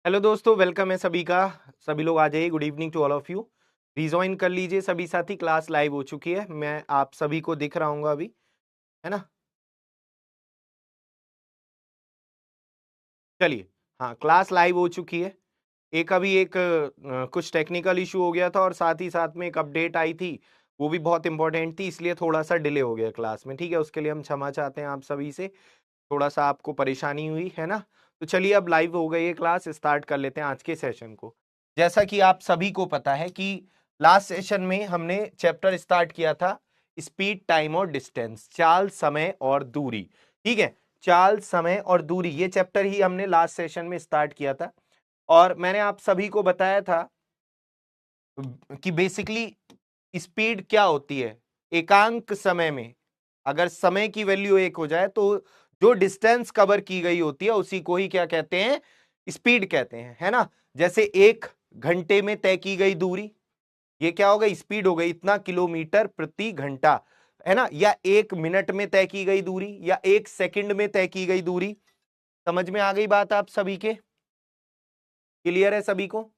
Hello दोस्तों, welcome है सभी का। सभी लोग आ जाइए। Good evening to all of you. Rejoin कर लीजिए सभी साथी। क्लास लाइव हो चुकी है। मैं आप सभी को दिख रहा हूँ अभी, है ना। चलिए, हाँ, क्लास लाइव हो चुकी है। कुछ टेक्निकल इशू हो गया था और साथ ही साथ में एक अपडेट आई थी। वो भी बहुत इंपॉर्टेंट थी, इसलिए थोड़ा सा डिले हो गया क्लास में। ठीक है, उसके लिए हम क्षमा चाहते हैं आप सभी से। थोड़ा सा आपको परेशानी हुई है ना। तो चलिए, अब लाइव हो गई है क्लास, स्टार्ट कर लेते हैं आज के सेशन को। जैसा कि आप सभी को पता है कि लास्ट सेशन में हमने चैप्टर स्टार्ट किया था स्पीड, टाइम और डिस्टेंस, चाल, समय और दूरी। ठीक है, चाल, समय और दूरी, ये चैप्टर ही हमने लास्ट सेशन में स्टार्ट किया था। और मैंने आप सभी को बताया था कि बेसिकली स्पीड क्या होती है। एकांक समय में अगर समय की वैल्यू 1 हो जाए तो जो डिस्टेंस कवर की गई होती है उसी को ही क्या कहते हैं, स्पीड कहते हैं, है ना। जैसे 1 घंटे में तय की गई दूरी, ये क्या होगा, स्पीड हो गई, इतना किलोमीटर प्रति घंटा, है ना। या 1 मिनट में तय की गई दूरी, या 1 सेकंड में तय की गई दूरी। समझ में आ गई बात आप सभी के? क्लियर है सभी को?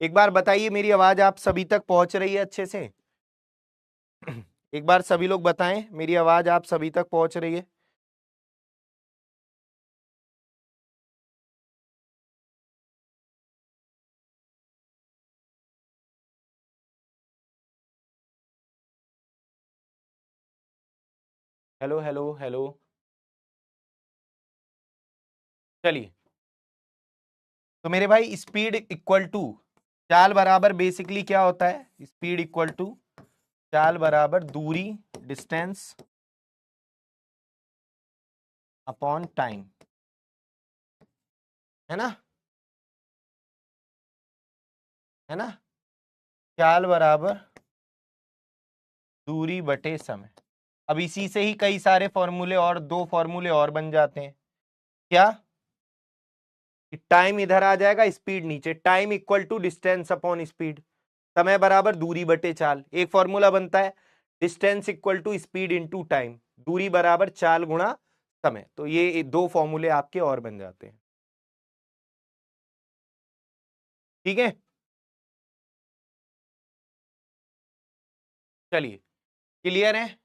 एक बार बताइए, मेरी आवाज आप सभी तक पहुंच रही है अच्छे से? एक बार सभी लोग बताएं, मेरी आवाज आप सभी तक पहुंच रही है? Hello hello hello. चलिए, तो मेरे भाई स्पीड इक्वल टू चाल बराबर बेसिकली क्या होता है, स्पीड इक्वल टू चाल बराबर दूरी, डिस्टेंस अपॉन टाइम, है ना, है ना। चाल बराबर दूरी बटे समय। अब इसी से ही कई सारे फॉर्मूले और दो फॉर्मूले और बन जाते हैं। क्या? टाइम इधर आ जाएगा, स्पीड नीचे। Time equal to distance upon speed, समय बराबर दूरी बटे चाल। एक फॉर्मूला बनता है distance equal to speed into time, दूरी बराबर चाल गुणा समय। तो ये दो फॉर्मूले आपके और बन जाते हैं। ठीक है, चलिए, क्लियर है।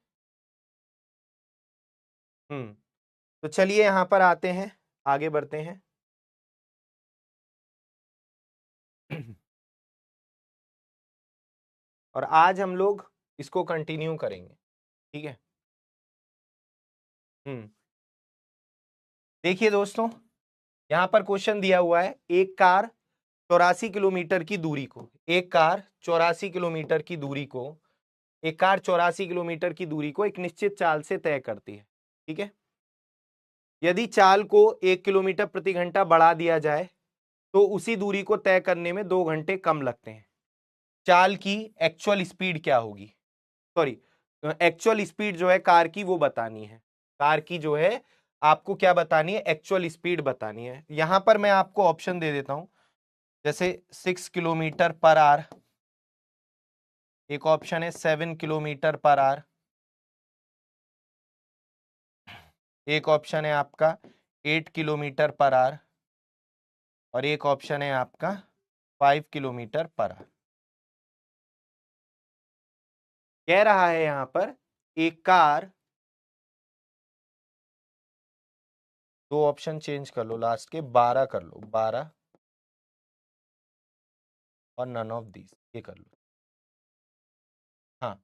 तो चलिए यहां पर आते हैं, आगे बढ़ते हैं। और आज हम लोग इसको कंटिन्यू करेंगे। ठीक है। हम्म देखिए दोस्तों, यहां पर क्वेश्चन दिया हुआ है, एक कार 84 किलोमीटर की दूरी को, एक कार 84 किलोमीटर की दूरी को, एक कार 84 किलोमीटर की दूरी को एक निश्चित चाल से तय करती है। ठीक है। यदि चाल को 1 किलोमीटर प्रति घंटा बढ़ा दिया जाए तो उसी दूरी को तय करने में 2 घंटे कम लगते हैं। चाल की एक्चुअल स्पीड क्या होगी, सॉरी, एक्चुअल स्पीड जो है कार की वो बतानी है। कार की जो है आपको क्या बतानी है, एक्चुअल स्पीड बतानी है। यहां पर मैं आपको ऑप्शन दे देता हूं, जैसे 6 किलोमीटर पर आवर, एक ऑप्शन है 7 किलोमीटर पर आवर, एक ऑप्शन है आपका 8 किलोमीटर पर आवर, और एक ऑप्शन है आपका 5 किलोमीटर पर आवर। कह रहा है यहां पर एक कार, दो ऑप्शन चेंज कर लो, लास्ट के 12 कर लो, 12 और नन ऑफ दिस, ये कर लो। हाँ,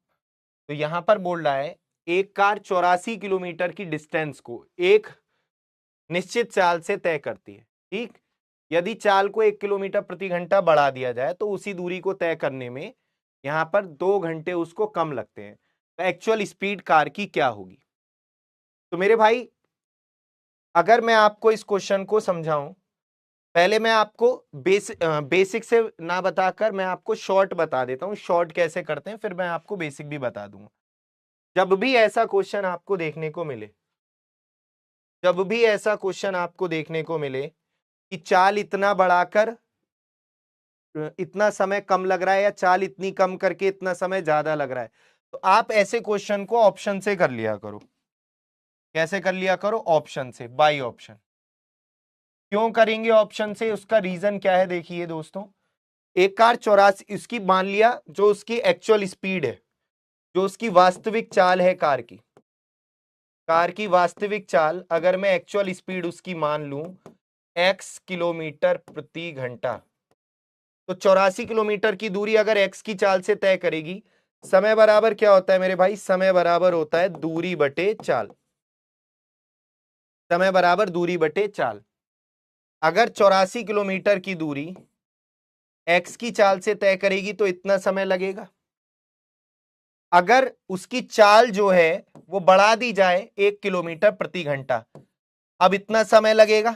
तो यहां पर बोल रहा है एक कार 84 किलोमीटर की डिस्टेंस को एक निश्चित चाल से तय करती है। ठीक, यदि चाल को 1 किलोमीटर प्रति घंटा बढ़ा दिया जाए तो उसी दूरी को तय करने में यहां पर 2 घंटे उसको कम लगते हैं। तो एक्चुअल स्पीड कार की क्या होगी? तो मेरे भाई, अगर मैं आपको इस क्वेश्चन को समझाऊं, पहले मैं आपको बेसिक से ना बताकर मैं आपको शॉर्ट बता देता हूं, शॉर्ट कैसे करते हैं, फिर मैं आपको बेसिक भी बता दूंगा। जब भी ऐसा क्वेश्चन आपको देखने को मिले, जब भी ऐसा क्वेश्चन आपको देखने को मिले कि चाल इतना बढ़ाकर इतना समय कम लग रहा है, या चाल इतनी कम करके इतना समय ज्यादा लग रहा है, तो आप ऐसे क्वेश्चन को ऑप्शन से कर लिया करो। कैसे कर लिया करो? ऑप्शन से, बाई ऑप्शन। क्यों करेंगे ऑप्शन से, उसका रीजन क्या है देखिए दोस्तों। एक कार 84, इसकी मान लिया जो उसकी एक्चुअल स्पीड है, जो उसकी वास्तविक चाल है कार की वास्तविक चाल, अगर मैं एक्चुअल स्पीड उसकी मान लूं x किलोमीटर प्रति घंटा, तो 84 किलोमीटर की दूरी अगर x की चाल से तय करेगी, समय बराबर क्या होता है मेरे भाई, समय बराबर होता है दूरी बटे चाल, समय बराबर दूरी बटे चाल। अगर 84 किलोमीटर की दूरी x की चाल से तय करेगी तो इतना समय लगेगा। अगर उसकी चाल जो है वो बढ़ा दी जाए 1 किलोमीटर प्रति घंटा, अब इतना समय लगेगा।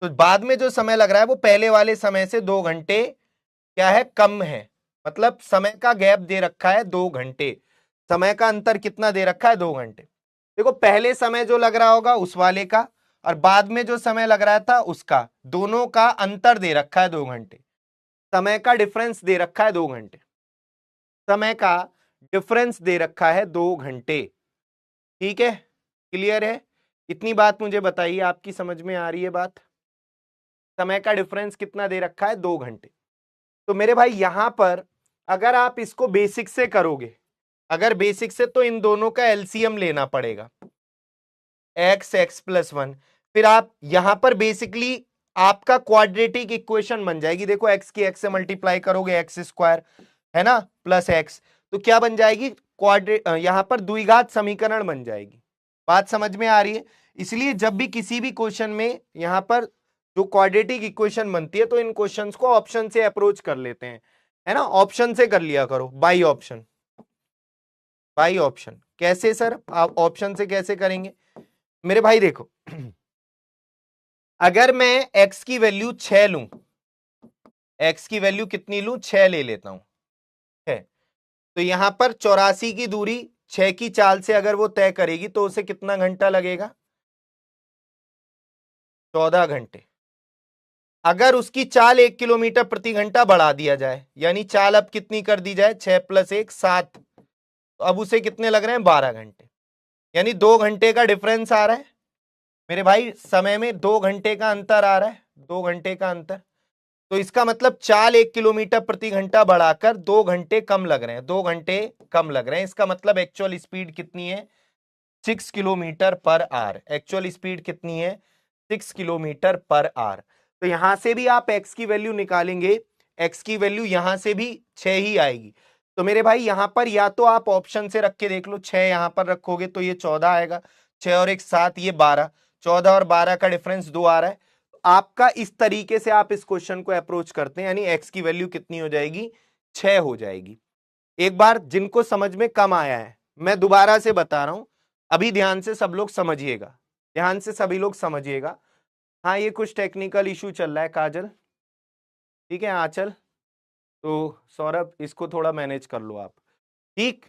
तो बाद में जो समय लग रहा है वो पहले वाले समय से 2 घंटे क्या है, कम है। मतलब समय का गैप दे रखा है 2 घंटे, समय का अंतर कितना दे रखा है, 2 घंटे। देखो पहले समय जो लग रहा होगा उस वाले का, और बाद में जो समय लग रहा था उसका, दोनों का अंतर दे रखा है 2 घंटे, समय का डिफरेंस दे रखा है 2 घंटे, समय का डिफरेंस दे रखा है 2 घंटे। ठीक है, क्लियर है? इतनी बात मुझे बताइए, आपकी समझ में आ रही है बात? समय का डिफरेंस कितना दे रखा है, 2 घंटे। तो मेरे भाई यहां पर अगर आप इसको बेसिक से करोगे, अगर बेसिक से, तो इन दोनों का एलसीएम लेना पड़ेगा, x प्लस 1। फिर आप यहां पर बेसिकली आपका क्वाड्रेटिक इक्वेशन बन जाएगी। देखो x की x से मल्टीप्लाई करोगे एक्स स्क्वायर है ना, प्लस x, तो क्या बन जाएगी, यहां पर द्विघात समीकरण बन जाएगी। बात समझ में आ रही है? इसलिए जब भी किसी भी क्वेश्चन में यहां पर जो क्वाड्रेटिक इक्वेशन बनती है, तो इन क्वेश्चंस को ऑप्शन से अप्रोच कर लेते हैं, है ना, ऑप्शन से कर लिया करो, बाई ऑप्शन। बाई ऑप्शन कैसे सर, आप ऑप्शन से कैसे करेंगे मेरे भाई? देखो अगर मैं x की वैल्यू 6 लूं, x की वैल्यू कितनी लूं, 6 ले लेता हूं, है, तो यहां पर 84 की दूरी 6 की चाल से अगर वो तय करेगी तो उसे कितना घंटा लगेगा, 14 घंटे। अगर उसकी चाल 1 किलोमीटर प्रति घंटा बढ़ा दिया जाए, यानी चाल अब कितनी कर दी जाए, 6 प्लस 1 7, तो अब उसे कितने लग रहे हैं, 12 घंटे। यानी 2 घंटे का डिफरेंस आ रहा है मेरे भाई, समय में 2 घंटे का अंतर आ रहा है, 2 घंटे का अंतर। तो इसका मतलब चाल 1 किलोमीटर प्रति घंटा बढ़ाकर 2 घंटे कम लग रहे हैं, 2 घंटे कम लग रहे हैं। इसका मतलब एक्चुअल स्पीड कितनी है, 6 kilometre per our. Actual speed कितनी है, 6 किलोमीटर पर आवर। तो यहां से भी आप x की वैल्यू निकालेंगे, x की वैल्यू यहां से भी 6 ही आएगी। तो मेरे भाई यहां पर या तो आप ऑप्शन से रख के देख लो, 6 यहां पर रखोगे तो ये 14 आएगा, 6 और 1 7, ये 12, 14 और 12 का डिफरेंस 2 आ रहा है। आपका इस तरीके से आप इस क्वेश्चन को अप्रोच करते हैं, यानी x की वैल्यू कितनी हो जाएगी, 6 हो जाएगी। एक बार जिनको समझ में कम आया है, मैं दोबारा से बता रहा हूं, अभी ध्यान से सब लोग समझिएगा, ध्यान से सभी लोग समझिएगा। हाँ, ये कुछ टेक्निकल इशू चल रहा है काजल, ठीक है आंचल, तो सौरभ इसको थोड़ा मैनेज कर लो आप, ठीक।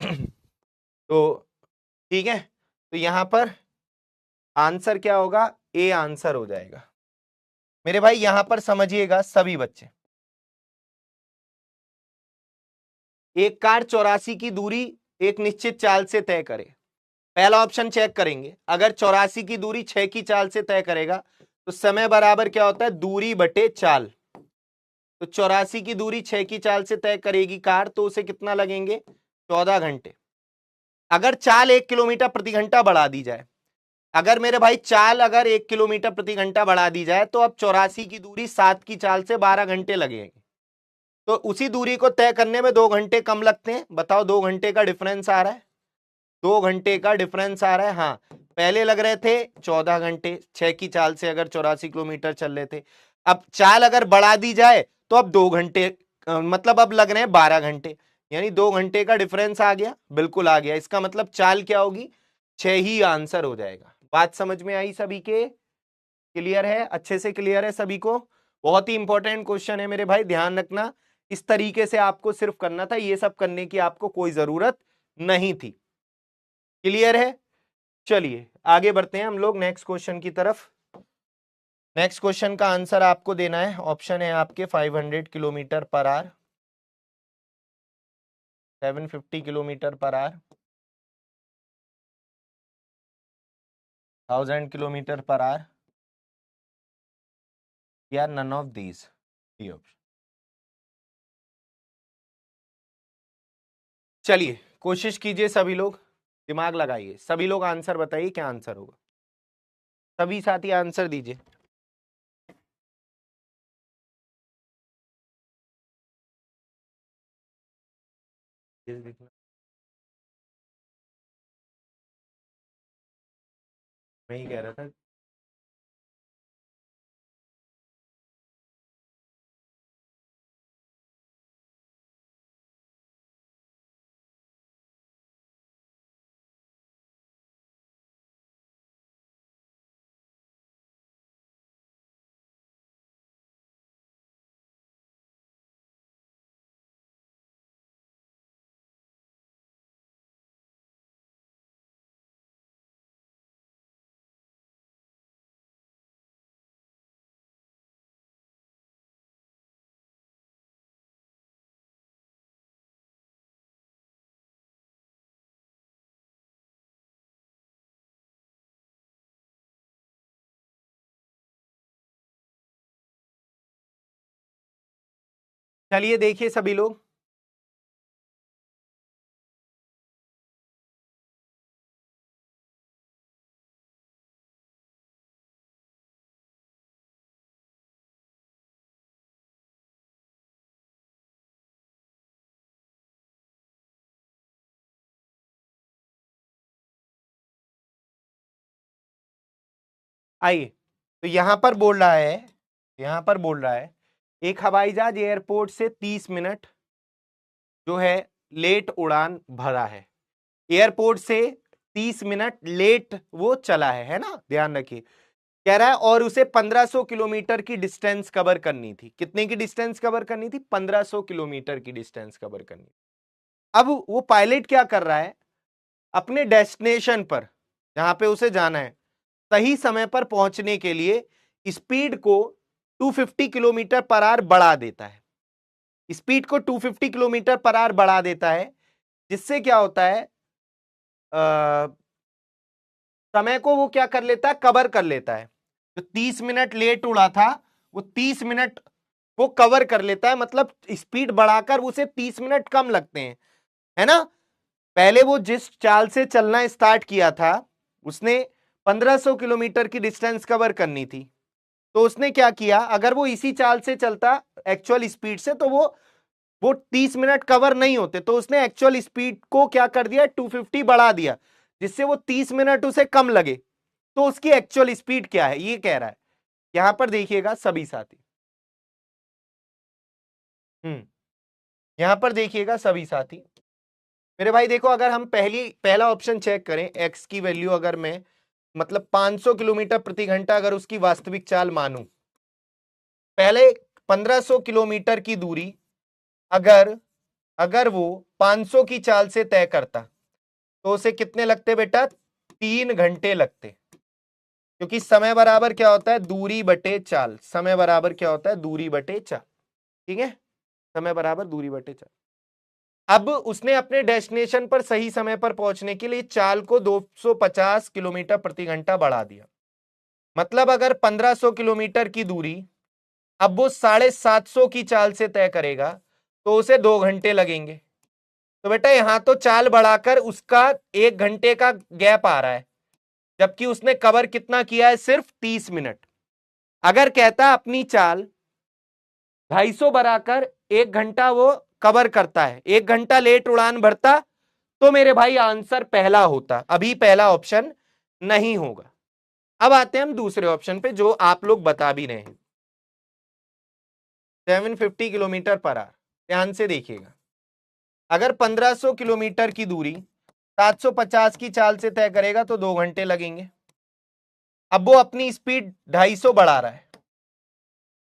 तो ठीक है, तो यहां पर आंसर क्या होगा, ए आंसर हो जाएगा मेरे भाई। यहां पर समझिएगा सभी बच्चे, एक कार 84 की दूरी एक निश्चित चाल से तय करे, पहला ऑप्शन चेक करेंगे, अगर 84 की दूरी 6 की चाल से तय करेगा तो समय बराबर क्या होता है, दूरी बटे चाल। तो 84 की दूरी 6 की चाल से तय करेगी कार, तो उसे कितना लगेंगे, 14 घंटे। अगर चाल 1 किलोमीटर प्रति घंटा बढ़ा दी जाए, अगर मेरे भाई चाल अगर 1 किलोमीटर प्रति घंटा बढ़ा दी जाए, तो अब 84 की दूरी 7 की चाल से 12 घंटे लगेंगे। तो उसी दूरी को तय करने में 2 घंटे कम लगते हैं। बताओ, 2 घंटे का डिफरेंस आ रहा है, 2 घंटे का डिफरेंस आ रहा है। हाँ, पहले लग रहे थे 14 घंटे 6 की चाल से अगर 84 किलोमीटर चल रहे थे, अब चाल अगर बढ़ा दी जाए तो अब 2 घंटे, मतलब अब लग रहे हैं 12 घंटे, यानी 2 घंटे का डिफरेंस आ गया, बिल्कुल आ गया। इसका मतलब चाल क्या होगी, 6 ही आंसर हो जाएगा। बात समझ में आई सभी के, क्लियर है, अच्छे से क्लियर है सभी को? बहुत ही इंपॉर्टेंट क्वेश्चन है मेरे भाई, ध्यान रखना। इस तरीके से आपको सिर्फ करना था, ये सब करने की आपको कोई जरूरत नहीं थी। क्लियर है? चलिए आगे बढ़ते हैं हम लोग नेक्स्ट क्वेश्चन की तरफ। नेक्स्ट क्वेश्चन का आंसर आपको देना है, ऑप्शन है आपके 500 kilometre per hour, 750 kilometre per hour, 1000 kilometre per hour, या none of these, D option. चलिए कोशिश कीजिए सभी लोग, दिमाग लगाइए, सभी लोग आंसर बताइए क्या आंसर होगा, सभी साथी आंसर दीजिए। मैं ही कह रहा था। चलिए देखिए सभी लोग, आइए। तो यहां पर बोल रहा है, यहां पर बोल रहा है एक हवाई जहाज एयरपोर्ट से 30 मिनट जो है लेट उड़ान भरा है, एयरपोर्ट से 30 मिनट लेट वो चला है ना, ध्यान रखिए। कह रहा है और उसे 1500 किलोमीटर की डिस्टेंस कवर करनी थी। कितने की डिस्टेंस कवर करनी थी? 1500 किलोमीटर की डिस्टेंस कवर करनी। अब वो पायलट क्या कर रहा है, अपने डेस्टिनेशन पर जहां पे उसे जाना है सही समय पर पहुंचने के लिए स्पीड को 250 किलोमीटर पर आवर बढ़ा देता है, स्पीड को 250 किलोमीटर पर आवर बढ़ा देता है, जिससे क्या होता है समय को वो क्या कर लेता है, कवर कर लेता है। जो 30 मिनट लेट उड़ा था वो 30 मिनट वो कवर कर लेता है, मतलब स्पीड बढ़ाकर उसे 30 मिनट कम लगते हैं, है ना। पहले वो जिस चाल से चलना स्टार्ट किया था उसने 1500 किलोमीटर की डिस्टेंस कवर करनी थी, तो उसने क्या किया, अगर वो इसी चाल से चलता एक्चुअल स्पीड से तो वो 30 मिनट कवर नहीं होते, तो उसने एक्चुअल स्पीड को क्या कर दिया, 250 बढ़ा दिया, जिससे वो 30 मिनट उसे कम लगे। तो उसकी एक्चुअल स्पीड क्या है ये कह रहा है। यहां पर देखिएगा सभी साथी, यहां पर देखिएगा सभी साथी, मेरे भाई देखो, अगर हम पहला ऑप्शन चेक करें, एक्स की वैल्यू अगर मैं मतलब 500 किलोमीटर प्रति घंटा अगर उसकी वास्तविक चाल मानूं, पहले 1500 किलोमीटर की दूरी अगर अगर वो 500 की चाल से तय करता तो उसे कितने लगते बेटा, 3 घंटे लगते, क्योंकि समय बराबर क्या होता है, दूरी बटे चाल, समय बराबर क्या होता है, दूरी बटे चाल, ठीक है, समय बराबर दूरी बटे चाल। अब उसने अपने डेस्टिनेशन पर सही समय पर पहुंचने के लिए चाल को 250 किलोमीटर प्रति घंटा बढ़ा दिया, मतलब अगर 1500 किलोमीटर की दूरी अब वो 750 की चाल से तय करेगा तो उसे 2 घंटे लगेंगे। तो बेटा यहां तो चाल बढ़ाकर उसका 1 घंटे का गैप आ रहा है, जबकि उसने कवर कितना किया है, सिर्फ 30 मिनट। अगर कहता अपनी चाल 250 बढ़ाकर 1 घंटा वो कवर करता है, 1 घंटा लेट उड़ान भरता, तो मेरे भाई आंसर पहला होता, अभी पहला ऑप्शन नहीं होगा। अब आते हैं हम दूसरे ऑप्शन पे जो आप लोग बता भी रहे हैं, 750 किलोमीटर पर आवर। ध्यान से देखिएगा, अगर 1500 किलोमीटर की दूरी 750 की चाल से तय करेगा तो 2 घंटे लगेंगे। अब वो अपनी स्पीड 250 बढ़ा रहा है,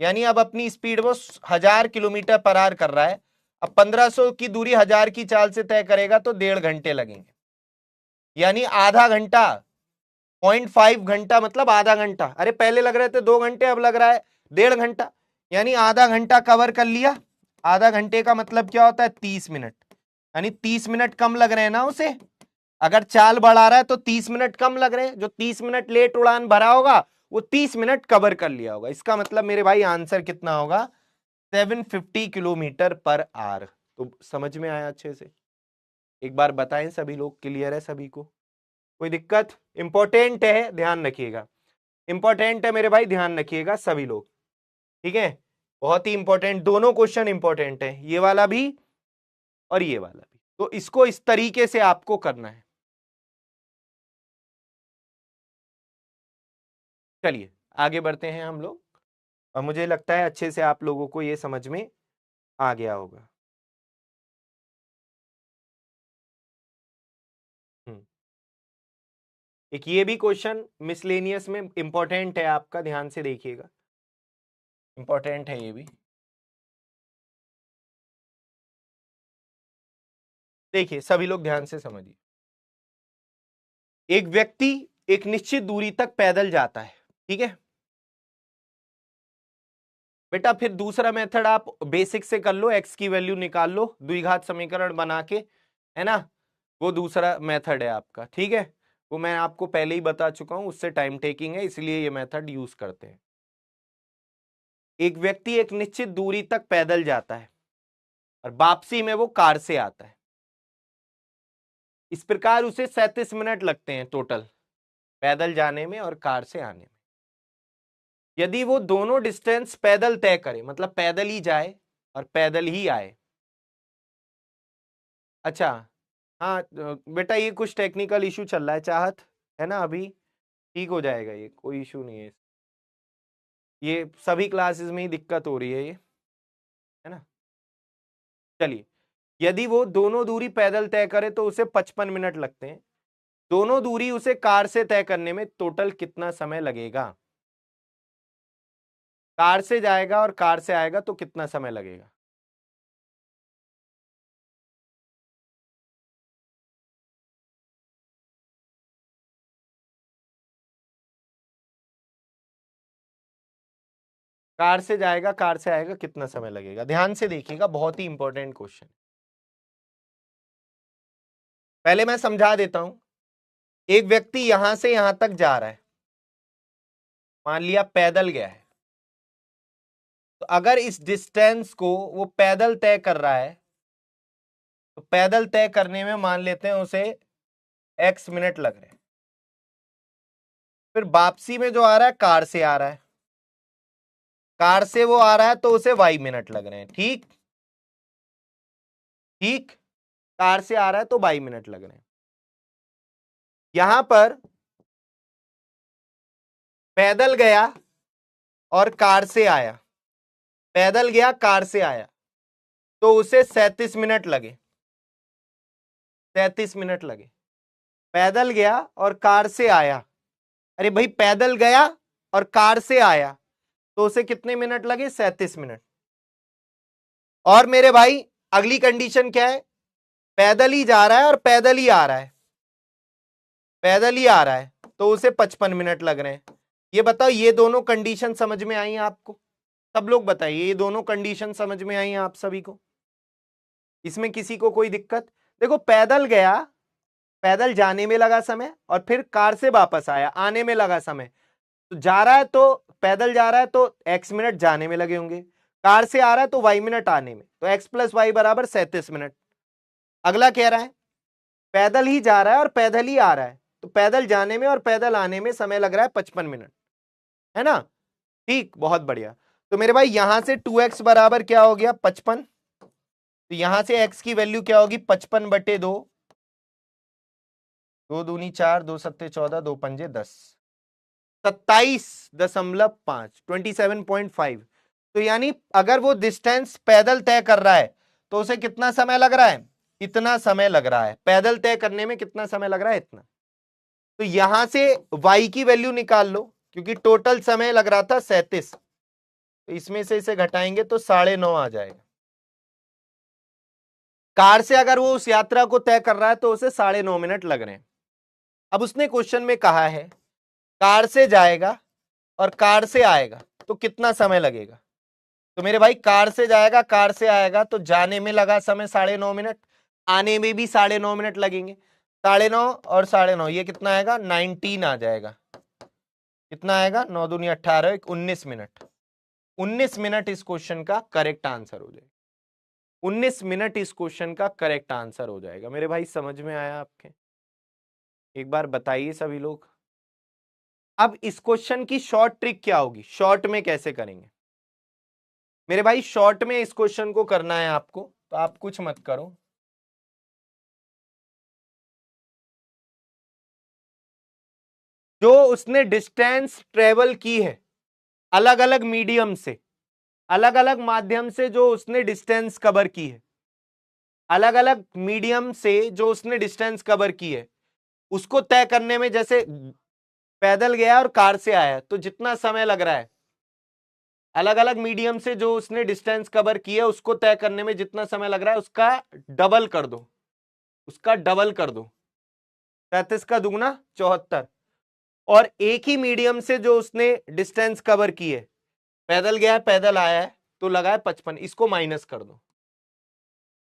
यानी अब अपनी स्पीड वो 1000 किलोमीटर पर आवर कर रहा है। अब 1500 की दूरी 1000 की चाल से तय करेगा तो 1.5 घंटे लगेंगे, यानी आधा घंटा, 0.5 घंटा मतलब आधा घंटा। अरे पहले लग रहे थे 2 घंटे, अब लग रहा है 1.5 घंटा, यानी आधा घंटा कवर कर लिया। आधा घंटे का मतलब क्या होता है, 30 मिनट, यानी 30 मिनट कम लग रहे हैं ना उसे। अगर चाल बढ़ा रहा है तो 30 मिनट कम लग रहे हैं, जो 30 मिनट लेट उड़ान भरा होगा वो 30 मिनट कवर कर लिया होगा। इसका मतलब मेरे भाई आंसर कितना होगा, 750 किलोमीटर पर आवर। तो समझ में आया अच्छे से? एक बार बताएं सभी लोग, क्लियर है सभी को? कोई दिक्कत? इंपॉर्टेंट है, ध्यान रखिएगा, इंपॉर्टेंट है मेरे भाई, ध्यान रखिएगा सभी लोग, ठीक है? बहुत ही इंपॉर्टेंट, दोनों क्वेश्चन इंपॉर्टेंट है, ये वाला भी और ये वाला भी। तो इसको इस तरीके से आपको करना है। चलिए आगे बढ़ते हैं हम लोग, और मुझे लगता है अच्छे से आप लोगों को ये समझ में आ गया होगा। एक ये भी क्वेश्चन मिसलेनियस में इंपॉर्टेंट है आपका, ध्यान से देखिएगा, इंपॉर्टेंट है ये भी। देखिए सभी लोग ध्यान से समझिए। एक व्यक्ति एक निश्चित दूरी तक पैदल जाता है, ठीक है बेटा? फिर दूसरा मेथड आप बेसिक से कर लो, एक्स की वैल्यू निकाल लो द्विघात समीकरण बना के, है ना? वो दूसरा मेथड है आपका, ठीक है? वो मैं आपको पहले ही बता चुका हूं, उससे टाइम टेकिंग है, इसलिए ये मेथड यूज करते हैं। एक व्यक्ति एक निश्चित दूरी तक पैदल जाता है और वापसी में वो कार से आता है। इस प्रकार उसे 37 मिनट लगते हैं टोटल, पैदल जाने में और कार से आने में। यदि वो दोनों डिस्टेंस पैदल तय करे, मतलब पैदल ही जाए और पैदल ही आए। अच्छा हाँ बेटा, ये कुछ टेक्निकल इशू चल रहा है चाहत, है ना? अभी ठीक हो जाएगा, ये कोई इशू नहीं है, ये सभी क्लासेस में ही दिक्कत हो रही है ये, है ना? चलिए, यदि वो दोनों दूरी पैदल तय करे तो उसे 55 मिनट लगते हैं। दोनों दूरी उसे कार से तय करने में टोटल कितना समय लगेगा? कार से जाएगा और कार से आएगा तो कितना समय लगेगा? कार से जाएगा, कार से आएगा, कितना समय लगेगा? ध्यान से देखिएगा, बहुत ही इंपॉर्टेंट क्वेश्चन। पहले मैं समझा देता हूं। एक व्यक्ति यहां से यहां तक जा रहा है, मान लिया पैदल गया है, तो अगर इस डिस्टेंस को वो पैदल तय कर रहा है, तो पैदल तय करने में मान लेते हैं उसे x मिनट लग रहे हैं। फिर वापसी में जो आ रहा है कार से आ रहा है, कार से वो आ रहा है तो उसे y मिनट लग रहे हैं, ठीक ठीक, कार से आ रहा है तो y मिनट लग रहे हैं। यहां पर पैदल गया और कार से आया, पैदल गया कार से आया, तो उसे 37 मिनट लगे, 37 मिनट लगे। पैदल गया और कार से आया, अरे भाई पैदल गया और कार से आया तो उसे कितने मिनट लगे? 37 मिनट। और मेरे भाई अगली कंडीशन क्या है? पैदल ही जा रहा है और पैदल ही आ रहा है, पैदल ही आ रहा है तो उसे 55 मिनट लग रहे हैं। ये बताओ, ये दोनों कंडीशन समझ में आई आपको? सब लोग बताइए, ये दोनों कंडीशन समझ में आई आप सभी को? इसमें किसी को कोई दिक्कत? देखो पैदल गया, पैदल जाने में लगा समय, और फिर कार से वापस आया, आने में लगा समय। तो जा रहा है तो पैदल जा रहा है तो x मिनट जाने में लगे होंगे, कार से आ रहा है तो y मिनट आने में, तो x प्लस वाई बराबर 37 मिनट। अगला कह रहा है पैदल ही जा रहा है और पैदल ही आ रहा है, तो पैदल जाने में और पैदल आने में समय लग रहा है 55 मिनट, है ना? ठीक, बहुत बढ़िया। तो मेरे भाई यहां से 2x बराबर क्या हो गया? 55। तो यहां से x की वैल्यू क्या होगी? 55/2, 2 दूनी 4, 2 सत्ते 14, 2 पंजे 10, 27.5, 27.5। तो यानी अगर वो डिस्टेंस पैदल तय कर रहा है तो उसे कितना समय लग रहा है? इतना समय लग रहा है। पैदल तय करने में कितना समय लग रहा है? इतना। तो यहां से y की वैल्यू निकाल लो, क्योंकि टोटल समय लग रहा था 37, तो इसमें से इसे घटाएंगे तो 9.5 आ जाएगा। कार से अगर वो उस यात्रा को तय कर रहा है तो उसे 9.5 मिनट लग रहे हैं। अब उसने क्वेश्चन में कहा है कार से जाएगा और कार से आएगा तो कितना समय लगेगा? तो मेरे भाई कार से जाएगा, कार से आएगा, तो जाने में लगा समय 9.5 मिनट, आने में भी 9.5 मिनट लगेंगे। 9.5 और 9.5 ये कितना आएगा? 19 आ जाएगा। कितना आएगा, 9 दूनी 18, 19 मिनट। 19 मिनट इस क्वेश्चन का करेक्ट आंसर हो जाएगा। 19 मिनट इस क्वेश्चन का करेक्ट आंसर हो जाएगा। मेरे भाई समझ में आया आपके? एक बार बताइए सभी लोग। अब इस क्वेश्चन की शॉर्ट ट्रिक क्या होगी, शॉर्ट में कैसे करेंगे मेरे भाई? शॉर्ट में इस क्वेश्चन को करना है आपको, तो आप कुछ मत करो। जो उसने डिस्टेंस ट्रेवल की है अलग अलग मीडियम से, अलग अलग माध्यम से जो उसने डिस्टेंस कवर की है, अलग अलग मीडियम से जो उसने डिस्टेंस कवर की है, उसको तय करने में, जैसे पैदल गया और कार से आया तो जितना समय लग रहा है, अलग अलग मीडियम से जो उसने डिस्टेंस कवर की है उसको तय करने में जितना समय लग रहा है उसका डबल कर दो, उसका डबल कर दो। 33 का दुगना 74। और एक ही मीडियम से जो उसने डिस्टेंस कवर की है, पैदल गया है पैदल आया है, तो लगा है 55, इसको माइनस कर दो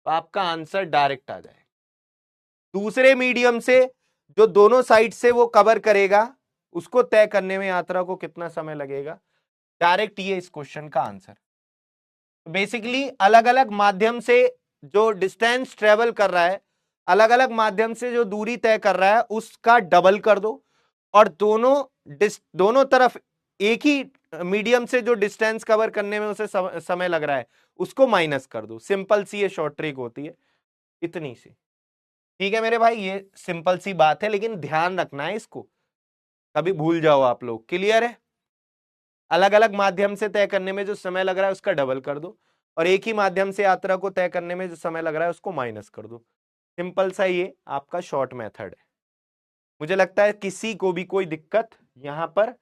तो आपका आंसर डायरेक्ट आ जाए। दूसरे मीडियम से जो दोनों साइड से वो कवर करेगा उसको तय करने में यात्रा को कितना समय लगेगा, डायरेक्ट ये इस क्वेश्चन का आंसर। बेसिकली अलग अलग माध्यम से जो डिस्टेंस ट्रेवल कर रहा है, अलग अलग माध्यम से जो दूरी तय कर रहा है उसका डबल कर दो, और दोनों तरफ एक ही मीडियम से जो डिस्टेंस कवर करने में उसे समय लग रहा है उसको माइनस कर दो। सिंपल सी ये शॉर्ट ट्रिक होती है, इतनी सी। ठीक है मेरे भाई, ये सिंपल सी बात है, लेकिन ध्यान रखना है इसको, कभी भूल जाओ आप लोग। क्लियर है? अलग अलग माध्यम से तय करने में जो समय लग रहा है उसका डबल कर दो, और एक ही माध्यम से यात्रा को तय करने में जो समय लग रहा है उसको माइनस कर दो। सिंपल सा ये आपका शॉर्ट मेथड है। मुझे लगता है किसी को भी कोई दिक्कत यहां पर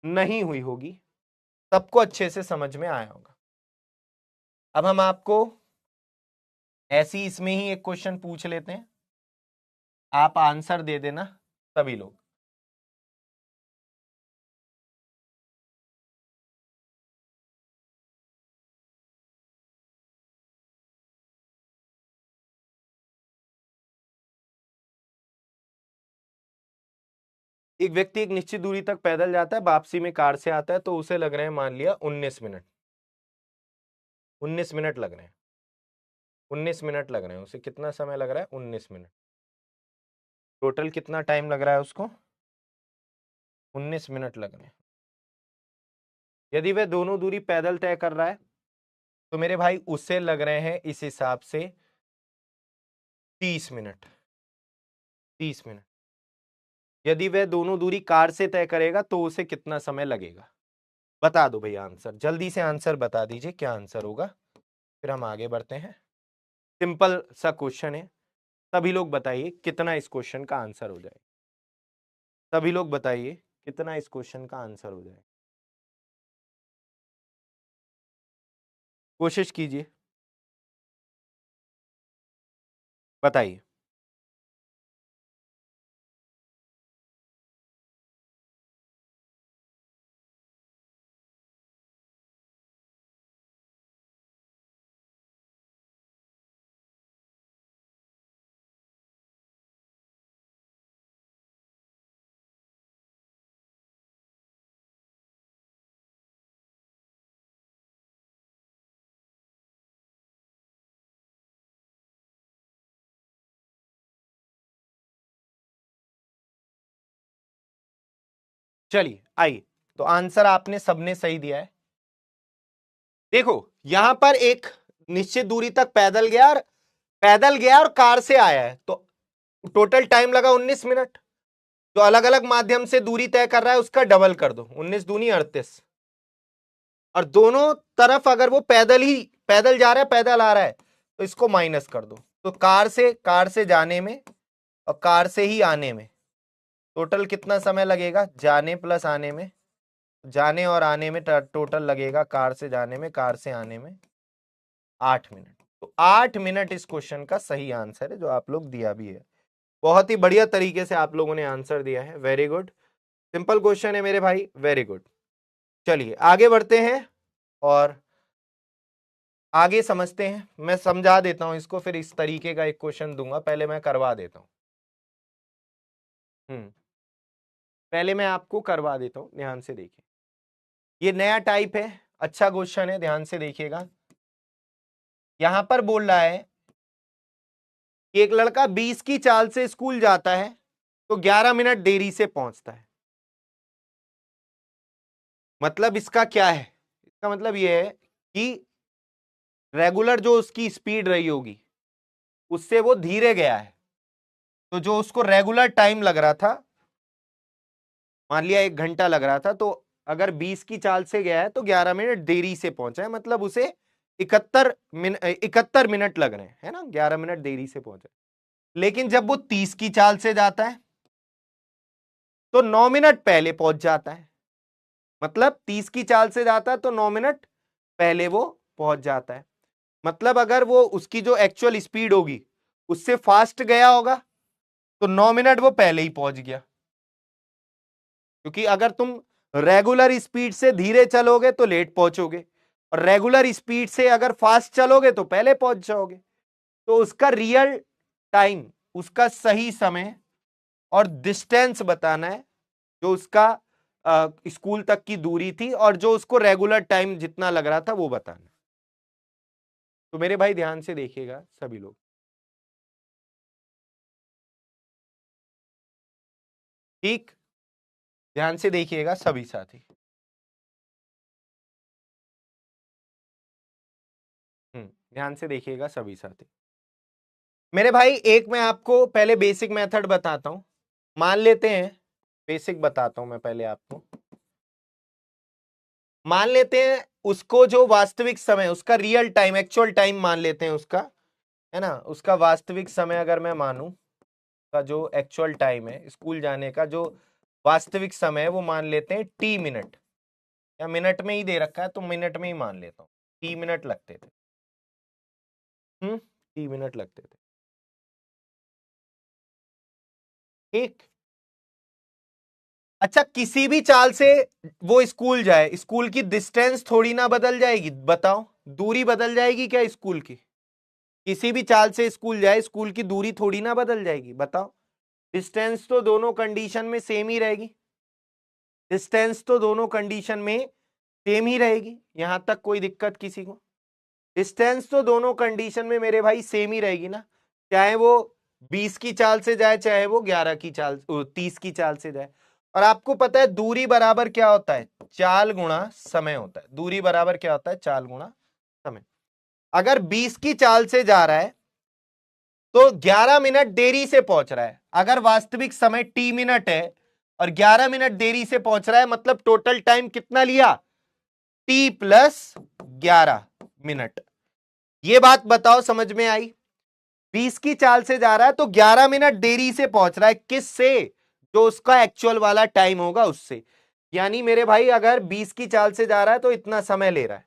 नहीं हुई होगी, सबको अच्छे से समझ में आया होगा। अब हम आपको ऐसी इसमें ही एक क्वेश्चन पूछ लेते हैं, आप आंसर दे देना सभी लोग। एक व्यक्ति एक निश्चित दूरी तक पैदल जाता है, वापसी में कार से आता है, तो उसे लग रहे हैं मान लिया 19 मिनट। 19 मिनट लग रहे हैं, 19 मिनट लग रहे हैं, उसे कितना समय लग रहा है, 19 मिनट। टोटल कितना टाइम लग रहा है उसको, 19 मिनट लग रहे हैं। यदि वह दोनों दूरी पैदल तय कर रहा है तो मेरे भाई उसे लग रहे हैं इस हिसाब से 30 मिनट। 30 मिनट। यदि वह दोनों दूरी कार से तय करेगा तो उसे कितना समय लगेगा? बता दो भैया आंसर, जल्दी से आंसर बता दीजिए क्या आंसर होगा, फिर हम आगे बढ़ते हैं। सिंपल सा क्वेश्चन है, सभी लोग बताइए कितना इस क्वेश्चन का आंसर हो जाए। सभी लोग बताइए कितना इस क्वेश्चन का आंसर हो जाए, कोशिश कीजिए, बताइए। चलिए आइए, तो आंसर आपने सबने सही दिया है। देखो यहां पर एक निश्चित दूरी तक पैदल गया और कार से आया है, तो टोटल टाइम लगा 19 मिनट। जो अलग अलग माध्यम से दूरी तय कर रहा है उसका डबल कर दो, 19 दूनी 38। और दोनों तरफ अगर वो पैदल जा रहा है पैदल आ रहा है तो इसको माइनस कर दो, तो कार से जाने में और कार से ही आने में टोटल कितना समय लगेगा, जाने प्लस आने में, जाने और आने में टोटल लगेगा, कार से जाने में कार से आने में 8 मिनट। तो 8 मिनट इस क्वेश्चन का सही आंसर है, जो आप लोग दिया भी है। बहुत ही बढ़िया तरीके से आप लोगों ने आंसर दिया है, वेरी गुड। सिंपल क्वेश्चन है मेरे भाई, वेरी गुड। चलिए आगे बढ़ते हैं और आगे समझते हैं। मैं समझा देता हूं इसको, फिर इस तरीके का एक क्वेश्चन दूंगा, पहले मैं करवा देता हूं। पहले मैं आपको करवा देता हूं, ध्यान से देखिए। ये नया टाइप है, अच्छा क्वेश्चन है, ध्यान से देखिएगा। यहां पर बोल रहा है कि एक लड़का 20 की चाल से स्कूल जाता है तो 11 मिनट देरी से पहुंचता है। मतलब इसका क्या है? इसका मतलब यह है कि रेगुलर जो उसकी स्पीड रही होगी उससे वो धीरे गया है। तो जो उसको रेगुलर टाइम लग रहा था, मान लिया 1 घंटा लग रहा था, तो अगर 20 की चाल से गया है तो 11 मिनट देरी से पहुंचा है, मतलब उसे 71 मिनट लग रहे हैं, है ना, 11 मिनट देरी से पहुंचा। लेकिन जब वो 30 की चाल से जाता है तो 9 मिनट पहले पहुंच जाता है। मतलब 30 की चाल से जाता है तो 9 मिनट पहले वो पहुंच जाता है। मतलब अगर वो उसकी जो एक्चुअल स्पीड होगी उससे फास्ट गया होगा तो 9 मिनट वो पहले ही पहुंच गया। क्योंकि अगर तुम रेगुलर स्पीड से धीरे चलोगे तो लेट पहुंचोगे, और रेगुलर स्पीड से अगर फास्ट चलोगे तो पहले पहुंच जाओगे। तो उसका रियल टाइम, उसका सही समय और डिस्टेंस बताना है, जो उसका स्कूल तक की दूरी थी और जो उसको रेगुलर टाइम जितना लग रहा था वो बताना है। तो मेरे भाई ध्यान से देखिएगा सभी लोग, ठीक, ध्यान से देखिएगा सभी साथी। ध्यान से देखिएगा सभी साथी। मेरे भाई एक मैं आपको पहले बेसिक मेथड बताता हूं। मान लेते हैं, बेसिक बताता हूं मैं पहले आपको। मान लेते हैं उसको जो वास्तविक समय, उसका रियल टाइम, एक्चुअल टाइम मान लेते हैं उसका, है ना, उसका वास्तविक समय अगर मैं मानूं, का जो एक्चुअल टाइम है स्कूल जाने का, जो वास्तविक समय है वो मान लेते हैं T मिनट, या मिनट में ही दे रखा है तो मिनट में ही मान लेता हूं, T मिनट लगते थे। T मिनट लगते थे, ठीक। अच्छा, किसी भी चाल से वो स्कूल जाए, स्कूल की डिस्टेंस थोड़ी ना बदल जाएगी, बताओ, दूरी बदल जाएगी क्या स्कूल की? किसी भी चाल से स्कूल जाए, स्कूल की दूरी थोड़ी ना बदल जाएगी, बताओ। डिस्टेंस तो दोनों कंडीशन में सेम ही रहेगी, डिस्टेंस तो दोनों कंडीशन में सेम ही रहेगी, यहां तक कोई दिक्कत किसी को? डिस्टेंस तो दोनों कंडीशन में मेरे भाई सेम ही रहेगी ना, चाहे वो 20 की चाल से जाए, चाहे वो 11 की चाल 30 की चाल से जाए। और आपको पता है दूरी बराबर क्या होता है? चाल गुणा समय होता है। दूरी बराबर क्या होता है? चाल गुणा समय। अगर 20 की चाल से जा रहा है तो 11 मिनट देरी से पहुंच रहा है। अगर वास्तविक समय T मिनट है और 11 मिनट देरी से पहुंच रहा है, मतलब टोटल टाइम कितना लिया? T+11 minute. ये बात बताओ समझ में आई? 20 की चाल से जा रहा है तो 11 मिनट देरी से पहुंच रहा है, किससे? जो उसका एक्चुअल वाला टाइम होगा उससे। यानी मेरे भाई अगर 20 की चाल से जा रहा है तो इतना समय ले रहा है।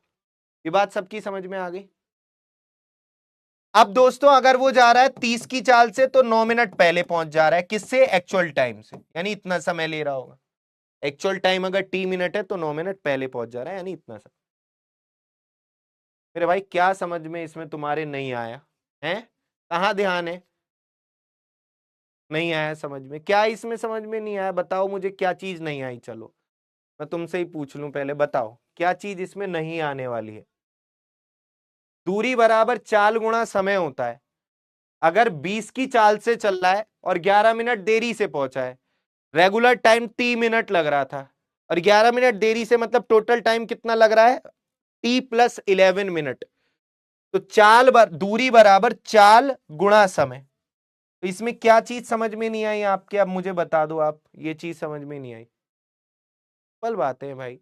ये बात सबकी समझ में आ गई? अब दोस्तों अगर वो जा रहा है 30 की चाल से तो 9 मिनट पहले पहुंच जा रहा है, किससे? एक्चुअल टाइम से, यानी इतना समय ले रहा होगा। एक्चुअल टाइम अगर T मिनट है तो 9 मिनट पहले पहुंच जा रहा है, यानी इतना समय। मेरे भाई क्या समझ में इसमें तुम्हारे नहीं आया है? कहां ध्यान है? नहीं आया समझ में? क्या इसमें समझ में नहीं आया? बताओ मुझे क्या चीज नहीं आई। चलो मैं तुमसे ही पूछ लूं, पहले बताओ क्या चीज इसमें नहीं आने वाली है? दूरी बराबर चाल गुणा समय होता है। अगर 20 की चाल से चल रहा है और 11 मिनट देरी से पहुंचा है, रेगुलर टाइम T मिनट लग रहा था और 11 मिनट देरी से, मतलब टोटल टाइम कितना लग रहा है? T+11 minute. तो दूरी बराबर चाल गुणा समय। तो इसमें क्या चीज समझ में नहीं आई आपके? अब मुझे बता दो आप, ये चीज समझ में नहीं आई। सिंपल बात है भाई,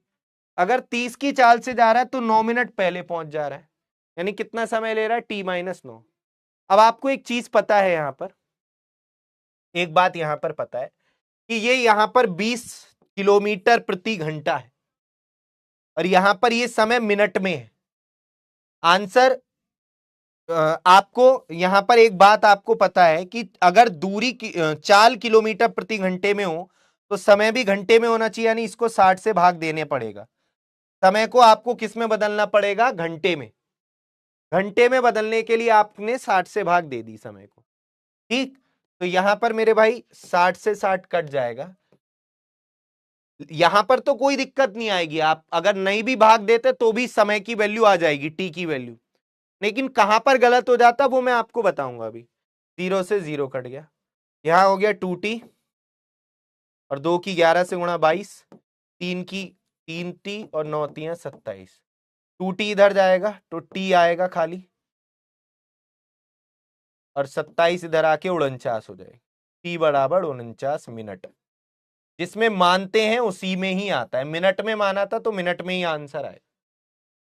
अगर 30 की चाल से जा रहा है तो 9 मिनट पहले पहुंच जा रहा है, यानी कितना समय ले रहा है? T-9। अब आपको एक चीज पता है, यहां पर एक बात यहां पर पता है कि ये यहां पर 20 किलोमीटर प्रति घंटा है और यहां पर ये समय मिनट में है। आंसर आपको यहां पर एक बात आपको पता है कि अगर दूरी चाल किलोमीटर प्रति घंटे में हो तो समय भी घंटे में होना चाहिए, यानी इसको 60 से भाग देने पड़ेगा। समय को आपको किस में बदलना पड़ेगा? घंटे में। घंटे में बदलने के लिए आपने 60 से भाग दे दी समय को, ठीक। तो यहां पर मेरे भाई 60 से 60 कट जाएगा, यहां पर तो कोई दिक्कत नहीं आएगी, आप अगर नहीं भी भाग देते तो भी समय की वैल्यू आ जाएगी, टी की वैल्यू। लेकिन कहां पर गलत हो जाता वो मैं आपको बताऊंगा अभी। 0 से 0 कट गया, यहां हो गया 2t, और 2 की 11 से गुणा 22, 3 की 3t, और 9 तियां 27। 2t इधर जाएगा तो t आएगा खाली, और 27 इधर आके 49 हो जाएगा। t बराबर 49 मिनट। जिसमें मानते हैं उसी में ही आता है, मिनट में माना था तो मिनट में ही आंसर आए।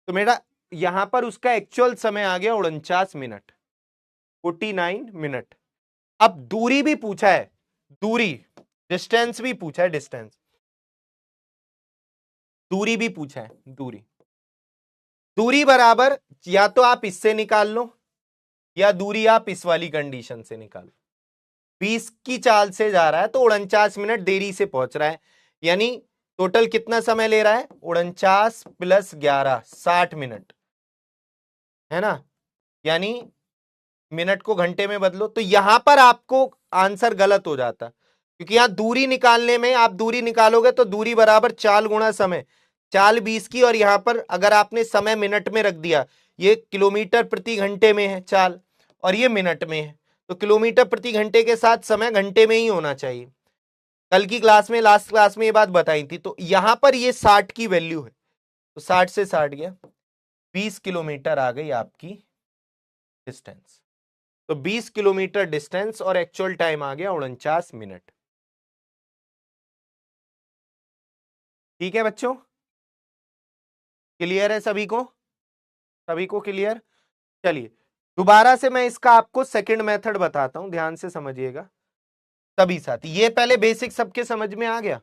तो मेरा यहां पर उसका एक्चुअल समय आ गया 49 मिनट, 49 मिनट। अब दूरी भी पूछा है, दूरी, डिस्टेंस भी पूछा है, डिस्टेंस, दूरी भी पूछा है, दूरी। दूरी बराबर या तो आप इससे निकाल लो, या दूरी आप इस वाली कंडीशन से निकालो। 20 की चाल से जा रहा है तो 49 मिनट देरी से पहुंच रहा है, यानी टोटल कितना समय ले रहा है, 49 प्लस 11, 60 मिनट, है ना। यानी मिनट को घंटे में बदलो तो यहां पर आपको आंसर गलत हो जाता, क्योंकि यहां दूरी निकालने में आप दूरी निकालोगे तो दूरी बराबर चाल गुणा समय, चाल 20 की, और यहां पर अगर आपने समय मिनट में रख दिया, ये किलोमीटर प्रति घंटे में है चाल, और ये मिनट में है, तो किलोमीटर प्रति घंटे के साथ समय घंटे में ही होना चाहिए। कल की क्लास में, लास्ट क्लास में ये बात बताई थी। तो यहां पर ये 60 की वैल्यू है, तो 60 से 60 गया, 20 किलोमीटर आ गई आपकी डिस्टेंस। तो 20 किलोमीटर डिस्टेंस, और एक्चुअल टाइम आ गया 49 मिनट। ठीक है बच्चों, क्लियर है सभी को, सभी को क्लियर। चलिए दोबारा से मैं इसका आपको सेकंड मेथड बताता हूं, ध्यान से समझिएगा सभी साथी। ये पहले बेसिक सबके समझ में आ गया,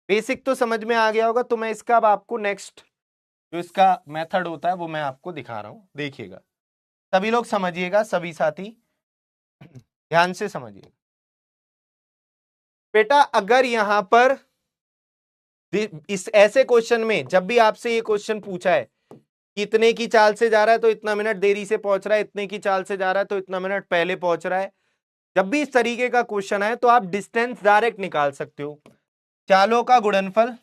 बेसिक तो समझ में आ गया होगा। तो मैं इसका अब आपको नेक्स्ट जो इसका मेथड होता है वो मैं आपको दिखा रहा हूं, देखिएगा सभी लोग, समझिएगा सभी साथी, ध्यान से समझिए। बेटा अगर यहां पर इस ऐसे क्वेश्चन में जब भी आपसे ये क्वेश्चन पूछा है, इतने की चाल से जा रहा है तो इतना मिनट देरी से पहुंच रहा है, इतने की चाल से जा रहा है तो इतना मिनट पहले पहुंच रहा है, जब भी इस तरीके का क्वेश्चन है तो आप डिस्टेंस डायरेक्ट निकाल सकते हो। चालों का गुणनफल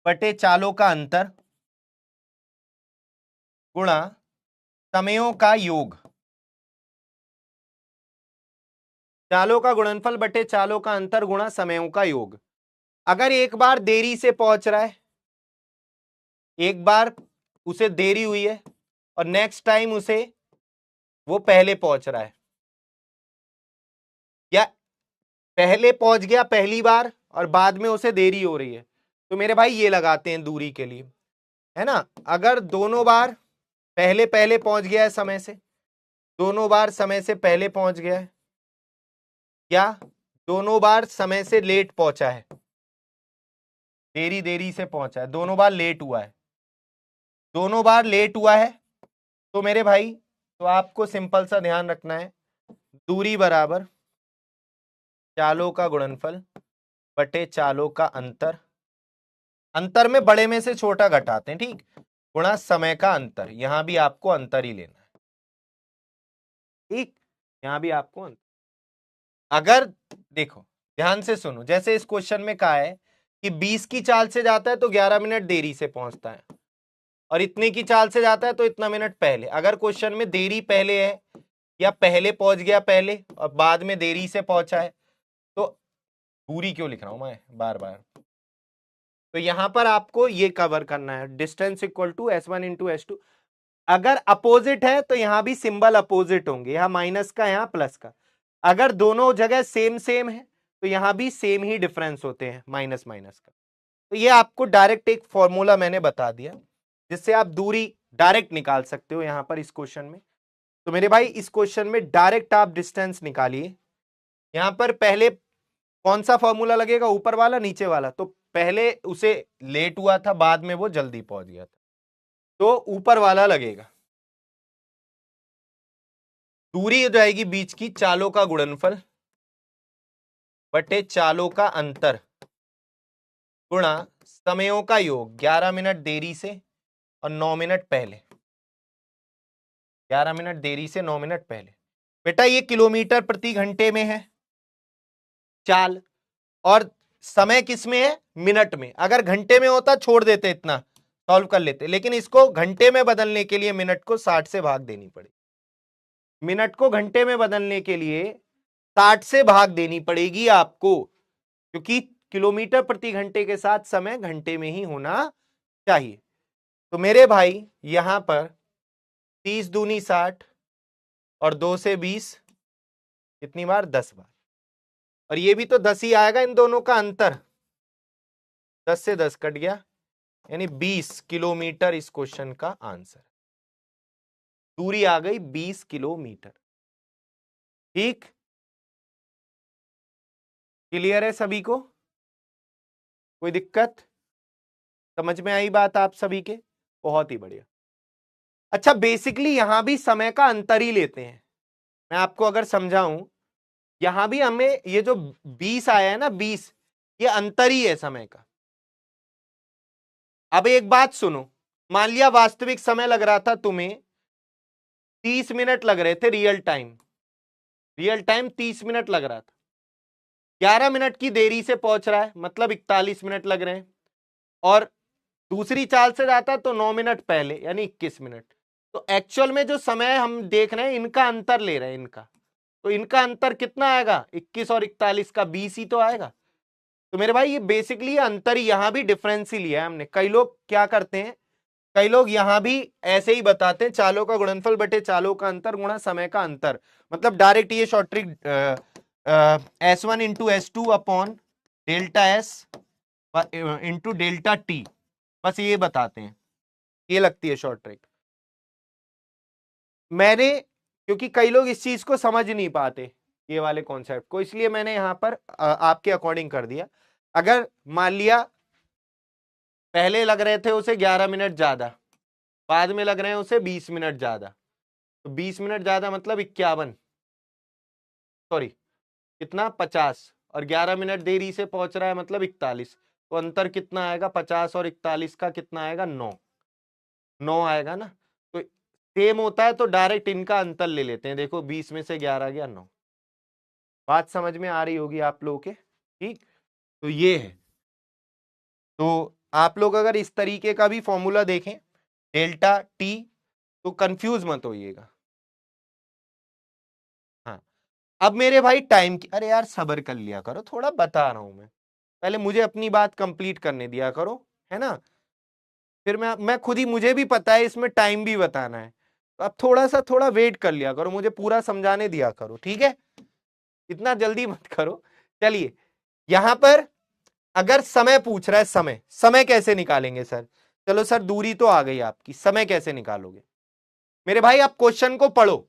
बटे चालों का अंतर गुणा समयों का योग, चालों का गुणनफल बटे चालों का अंतर गुणा समयों का योग। अगर एक बार देरी से पहुंच रहा है, एक बार उसे देरी हुई है, और नेक्स्ट टाइम उसे वो पहले पहुंच रहा है, या पहले पहुंच गया पहली बार और बाद में उसे देरी हो रही है, तो मेरे भाई ये लगाते हैं दूरी के लिए, है ना। अगर दोनों बार पहले पहले पहुंच गया है समय से, दोनों बार समय से पहले पहुंच गया है, या दोनों बार समय से लेट पहुंचा है, देरी देरी से पहुंचा है, दोनों बार लेट हुआ है, दोनों बार लेट हुआ है, तो मेरे भाई तो आपको सिंपल सा ध्यान रखना है, दूरी बराबर चालों का गुणनफल बटे चालों का अंतर, अंतर में बड़े में से छोटा घटाते हैं, ठीक, गुणा समय का अंतर, यहां भी आपको अंतर ही लेना है, ठीक, यहां भी आपको अंतर। अगर देखो ध्यान से सुनो, जैसे इस क्वेश्चन में कहा है कि 20 की चाल से जाता है तो 11 मिनट देरी से पहुंचता है, और इतने की चाल से जाता है तो इतना मिनट पहले। अगर क्वेश्चन में देरी पहले है, या पहले पहुंच गया पहले और बाद में देरी से पहुंचा है, तो दूरी क्यों लिख रहा हूं मैं बार बार, तो यहां पर आपको ये कवर करना है, distance equal to S1 into S2। अगर अपोजिट है तो यहां भी सिंबल अपोजिट होंगे, यहां माइनस का यहां प्लस का। अगर दोनों जगह सेम सेम है तो यहां भी सेम ही डिफरेंस होते हैं, माइनस माइनस का। तो ये आपको डायरेक्ट एक फॉर्मूला मैंने बता दिया, जिससे आप दूरी डायरेक्ट निकाल सकते हो यहां पर इस क्वेश्चन में। तो मेरे भाई इस क्वेश्चन में डायरेक्ट आप डिस्टेंस निकालिए। यहां पर पहले कौन सा फॉर्मूला लगेगा, ऊपर वाला नीचे वाला, तो पहले उसे लेट हुआ था, बाद में वो जल्दी पहुंच गया था, तो ऊपर वाला लगेगा। दूरी हो जाएगी बीच की चालों का गुणनफल बटे चालों का अंतर गुणा समयों का योग, 11 मिनट देरी से और 9 मिनट पहले, 11 मिनट देरी से 9 मिनट पहले। बेटा ये किलोमीटर प्रति घंटे में है चाल, और समय किसमें है? मिनट में। अगर घंटे में होता छोड़ देते, इतना सॉल्व कर लेते, लेकिन इसको घंटे में बदलने के लिए मिनट को 60 से भाग देनी पड़ेगी। मिनट को घंटे में बदलने के लिए 60 से भाग देनी पड़ेगी आपको, क्योंकि किलोमीटर प्रति घंटे के साथ समय घंटे में ही होना चाहिए। तो मेरे भाई यहां पर 30 दूनी 60 और 2 से 20 कितनी बार? 10 बार। और ये भी तो 10 ही आएगा, इन दोनों का अंतर 10 से 10 कट गया, यानी 20 किलोमीटर इस क्वेश्चन का आंसर। दूरी आ गई 20 किलोमीटर। ठीक, क्लियर है सभी को? कोई दिक्कत? समझ में आई बात आप सभी के? बहुत ही बढ़िया। अच्छा, बेसिकली यहां भी समय का अंतर ही लेते हैं। मैं आपको अगर समझाऊं, यहां भी हमें ये जो 20 आया है ना, 20, ये अंतर ही है समय का। अब एक बात सुनो, मान लिया वास्तविक समय लग रहा था तुम्हें 30 मिनट लग रहे थे, रियल टाइम 30 मिनट लग रहा था। 11 मिनट की देरी से पहुंच रहा है, मतलब 41 मिनट लग रहे हैं। और दूसरी चाल से जाता तो 9 मिनट पहले, यानी 21 मिनट। तो एक्चुअल में जो समय हम देख रहे हैं, इनका अंतर ले रहे हैं इनका, तो इनका अंतर कितना आएगा? 21 और 41 का 20 ही तो आएगा। तो मेरे भाई ये बेसिकली अंतर ही, यहां भी डिफरेंस ही लिया है हमने। कई लोग क्या करते हैं, कई लोग यहां भी ऐसे ही बताते हैं, चालों का गुणनफल बटे चालों का अंतर गुणा समय का अंतर, मतलब डायरेक्ट ये short trick S1 into S2 upon delta S into delta T, बस ये बताते हैं। ये लगती है शॉर्ट ट्रिक। मैंने, क्योंकि कई लोग इस चीज को समझ नहीं पाते, ये वाले कॉन्सेप्ट को, इसलिए मैंने यहां पर आपके अकॉर्डिंग कर दिया। अगर मान लिया पहले लग रहे थे उसे 11 मिनट ज्यादा, बाद में लग रहे हैं उसे 20 मिनट ज्यादा, तो 20 मिनट ज्यादा मतलब 51, सॉरी कितना, 50, और 11 मिनट देरी से पहुंच रहा है मतलब 41। तो अंतर कितना आएगा? 50 और 41 का कितना आएगा? 9 आएगा ना। तो सेम होता है तो डायरेक्ट इनका अंतर ले लेते हैं। देखो 20 में से 11 गया 9। बात समझ में आ रही होगी आप लोगों के? ठीक, तो ये है। तो आप लोग अगर इस तरीके का भी फॉर्मूला देखें डेल्टा टी, तो कंफ्यूज मत होइएगा। हाँ, अब मेरे भाई टाइम की, अरे यार सब्र कर लिया करो, थोड़ा बता रहा हूं मैं, पहले मुझे अपनी बात कंप्लीट करने दिया करो, है ना? फिर मैं खुद ही, मुझे भी पता है इसमें टाइम भी बताना है, तो अब थोड़ा वेट कर लिया करो, मुझे पूरा समझाने दिया करो, ठीक है? इतना जल्दी मत करो। चलिए, यहां पर अगर समय पूछ रहा है, समय समय कैसे निकालेंगे सर? चलो सर, दूरी तो आ गई आपकी, समय कैसे निकालोगे? मेरे भाई आप क्वेश्चन को पढ़ो।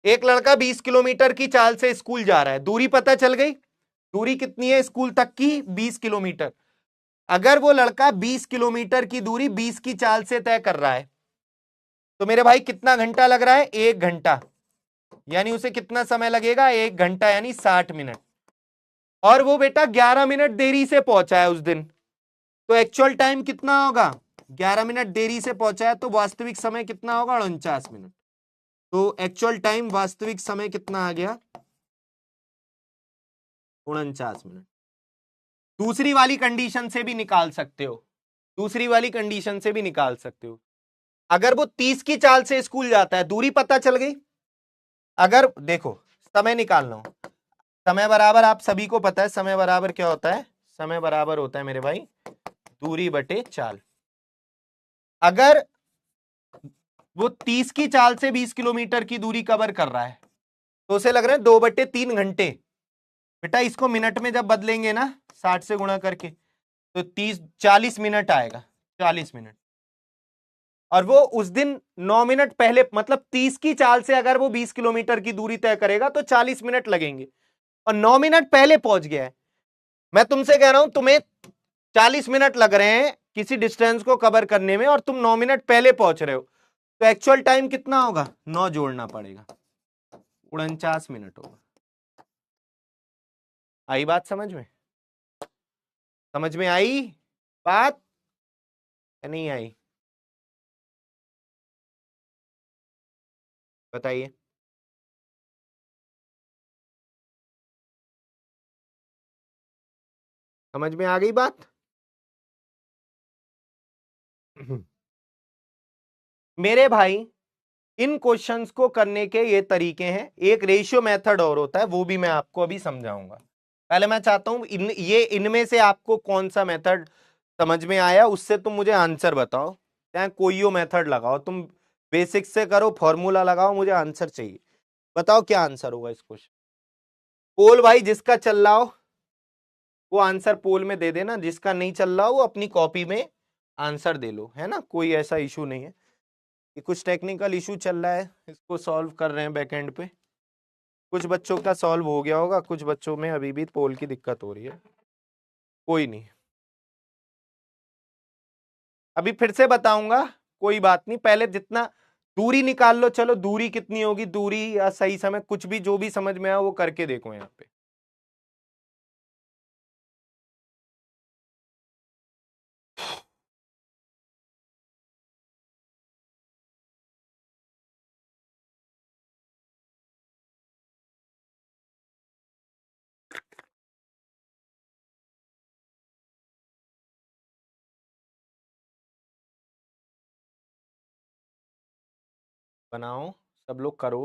एक लड़का 20 किलोमीटर की चाल से स्कूल जा रहा है, दूरी पता चल गई? दूरी कितनी है स्कूल तक की? 20 किलोमीटर। अगर वो लड़का 20 किलोमीटर की दूरी 20 की चाल से तय कर रहा है, तो मेरे भाई कितना घंटा लग रहा है? 1 घंटा। यानी उसे कितना समय लगेगा? 1 घंटा, यानी 60 मिनट। और वो बेटा 11 मिनट देरी से पहुंचा है उस दिन, तो एक्चुअल टाइम कितना होगा? 11 मिनट देरी से पहुंचा है, तो वास्तविक समय कितना होगा? 49 मिनट। तो एक्चुअल टाइम, वास्तविक समय कितना आ गया? 49 मिनट। दूसरी वाली कंडीशन से भी निकाल सकते हो, दूसरी वाली कंडीशन से भी निकाल सकते हो। अगर वो 30 की चाल से स्कूल जाता है, दूरी पता चल गई। अगर देखो, समय निकालना हो, समय बराबर आप सभी को पता है, समय बराबर क्या होता है? समय बराबर होता है मेरे भाई दूरी बटे चाल। अगर वो 30 की चाल से 20 किलोमीटर की दूरी कवर कर रहा है, तो उसे लग रहा है 2/3 घंटे। बेटा इसको मिनट में जब बदलेंगे ना, 60 से गुणा करके, तो 40 मिनट आएगा, 40 मिनट। और वो उस दिन 9 मिनट पहले, मतलब 30 की चाल से अगर वो 20 किलोमीटर की दूरी तय करेगा तो 40 मिनट लगेंगे, और 9 मिनट पहले पहुंच गया है। मैं तुमसे कह रहा हूं तुम्हें 40 मिनट लग रहे हैं किसी डिस्टेंस को कवर करने में, और तुम 9 मिनट पहले पहुंच रहे हो, तो एक्चुअल टाइम कितना होगा? 9 जोड़ना पड़ेगा, 49 मिनट होगा। आई बात समझ में? समझ में आई बात या नहीं आई? बताइए। समझ में आ गई बात? मेरे भाई इन क्वेश्चंस को करने के ये तरीके हैं, एक रेशियो मेथड और होता है, वो भी मैं आपको अभी समझाऊंगा। पहले मैं चाहता हूं इनमें से आपको कौन सा मेथड समझ में आया, उससे तुम मुझे आंसर बताओ। चाहे कोई हो मेथड लगाओ, तुम बेसिक से करो, फॉर्मूला लगाओ, मुझे आंसर चाहिए। बताओ क्या आंसर होगा इस क्वेश्चन। पोल भाई जिसका चल रहा हो वो आंसर पोल में दे देना, जिसका नहीं चल रहा हो वो अपनी कॉपी में आंसर दे लो, है ना, कोई ऐसा इशू नहीं है। कि कुछ टेक्निकल इशू चल रहा है, इसको सॉल्व कर रहे हैं बैकएंड पे। कुछ बच्चों का सॉल्व हो गया होगा, कुछ बच्चों में अभी भी पोल की दिक्कत हो रही है, कोई नहीं, अभी फिर से बताऊंगा, कोई बात नहीं। पहले जितना दूरी निकाल लो, चलो दूरी कितनी होगी, दूरी या सही समय, कुछ भी जो भी समझ में आया वो करके देखो यहाँ पे। बनाओ, सब लोग करो।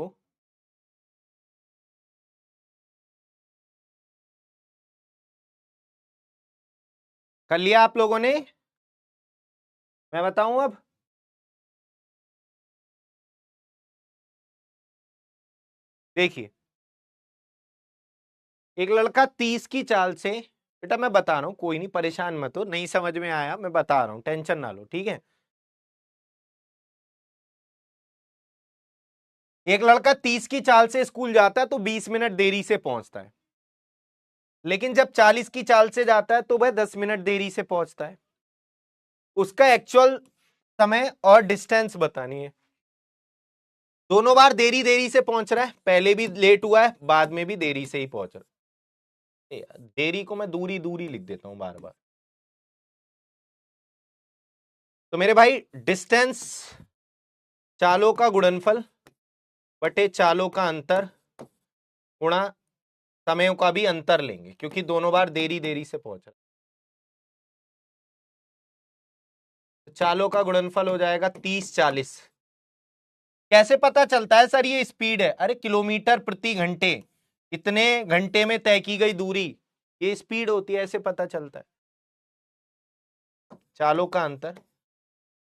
कर लिया आप लोगों ने? मैं बताऊं अब? देखिए, एक लड़का 30 की चाल से, बेटा मैं बता रहा हूं, कोई नहीं परेशान मत हो, नहीं समझ में आया मैं बता रहा हूं, टेंशन ना लो, ठीक है। एक लड़का 30 की चाल से स्कूल जाता है तो 20 मिनट देरी से पहुंचता है, लेकिन जब 40 की चाल से जाता है तो वह 10 मिनट देरी से पहुंचता है। उसका एक्चुअल समय और डिस्टेंस बतानी है। दोनों बार देरी देरी से पहुंच रहा है, पहले भी लेट हुआ है, बाद में भी देरी से ही पहुंच रहा है। देरी को मैं दूरी दूरी लिख देता हूं बार बार। तो मेरे भाई डिस्टेंस चालों का गुणनफल बटे चालों का अंतर गुणा समयों का भी अंतर लेंगे, क्योंकि दोनों बार देरी देरी से पहुंच रहा है। चालों का गुणनफल हो जाएगा 30-40। कैसे पता चलता है सर ये स्पीड है? अरे किलोमीटर प्रति घंटे, इतने घंटे में तय की गई दूरी, ये स्पीड होती है, ऐसे पता चलता है। चालों का अंतर,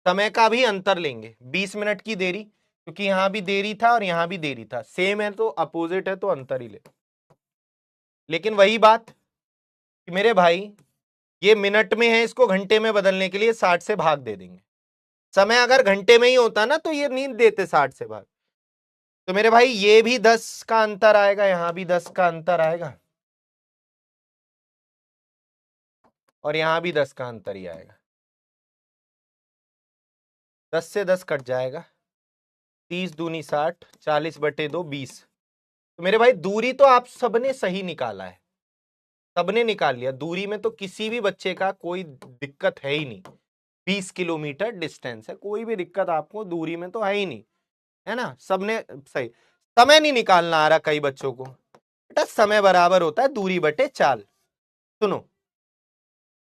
समय का भी अंतर लेंगे, 20 मिनट की देरी, क्योंकि यहां भी देरी था और यहां भी देरी था, सेम है तो अपोजिट है तो अंतर ही ले। लेकिन वही बात कि मेरे भाई ये मिनट में है, इसको घंटे में बदलने के लिए 60 से भाग दे देंगे। समय अगर घंटे में ही होता ना तो ये नहीं देते 60 से भाग। तो मेरे भाई ये भी 10 का अंतर आएगा, यहां भी 10 का अंतर आएगा, और यहां भी 10 का अंतर ही आएगा। 10 से 10 कट जाएगा, 30 दूनी 60, 40 बटे 2 20। तो मेरे भाई दूरी तो आप सबने सही निकाला है, सबने निकाल लिया, दूरी में तो किसी भी बच्चे का कोई दिक्कत है ही नहीं। 20 किलोमीटर डिस्टेंस है, कोई भी दिक्कत आपको दूरी में तो है ही नहीं, है ना, सबने सही। समय नहीं निकालना आ रहा कई बच्चों को, बेटा समय बराबर होता है दूरी बटे चाल। सुनो,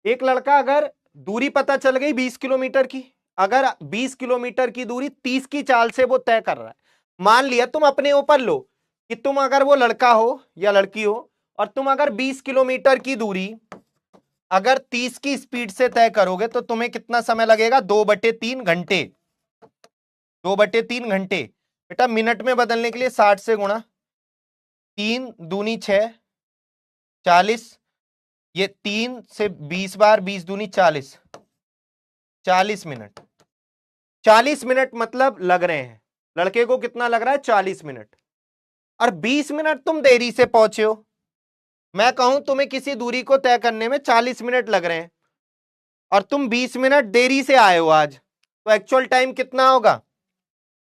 एक लड़का अगर दूरी पता चल गई 20 किलोमीटर की, अगर 20 किलोमीटर की दूरी 30 की चाल से वो तय कर रहा है, मान लिया, तुम अपने ऊपर लो कि तुम अगर वो लड़का हो या लड़की हो और तुम अगर 20 किलोमीटर की दूरी अगर 30 की स्पीड से तय करोगे तो तुम्हें कितना समय लगेगा? 2/3 घंटे। 2/3 घंटे बेटा मिनट में बदलने के लिए 60 से गुणा, 3 दूनी 6, 40, ये 3 से 20 बार, 20 दूनी 40, 40 मिनट। 40 मिनट मतलब लग रहे हैं, लड़के को कितना लग रहा है? 40 मिनट। और 20 मिनट तुम देरी से पहुंचे हो। मैं कहूं तुम्हें किसी दूरी को तय करने में 40 मिनट लग रहे हैं और तुम 20 मिनट देरी से आए हो आज, तो एक्चुअल टाइम कितना होगा?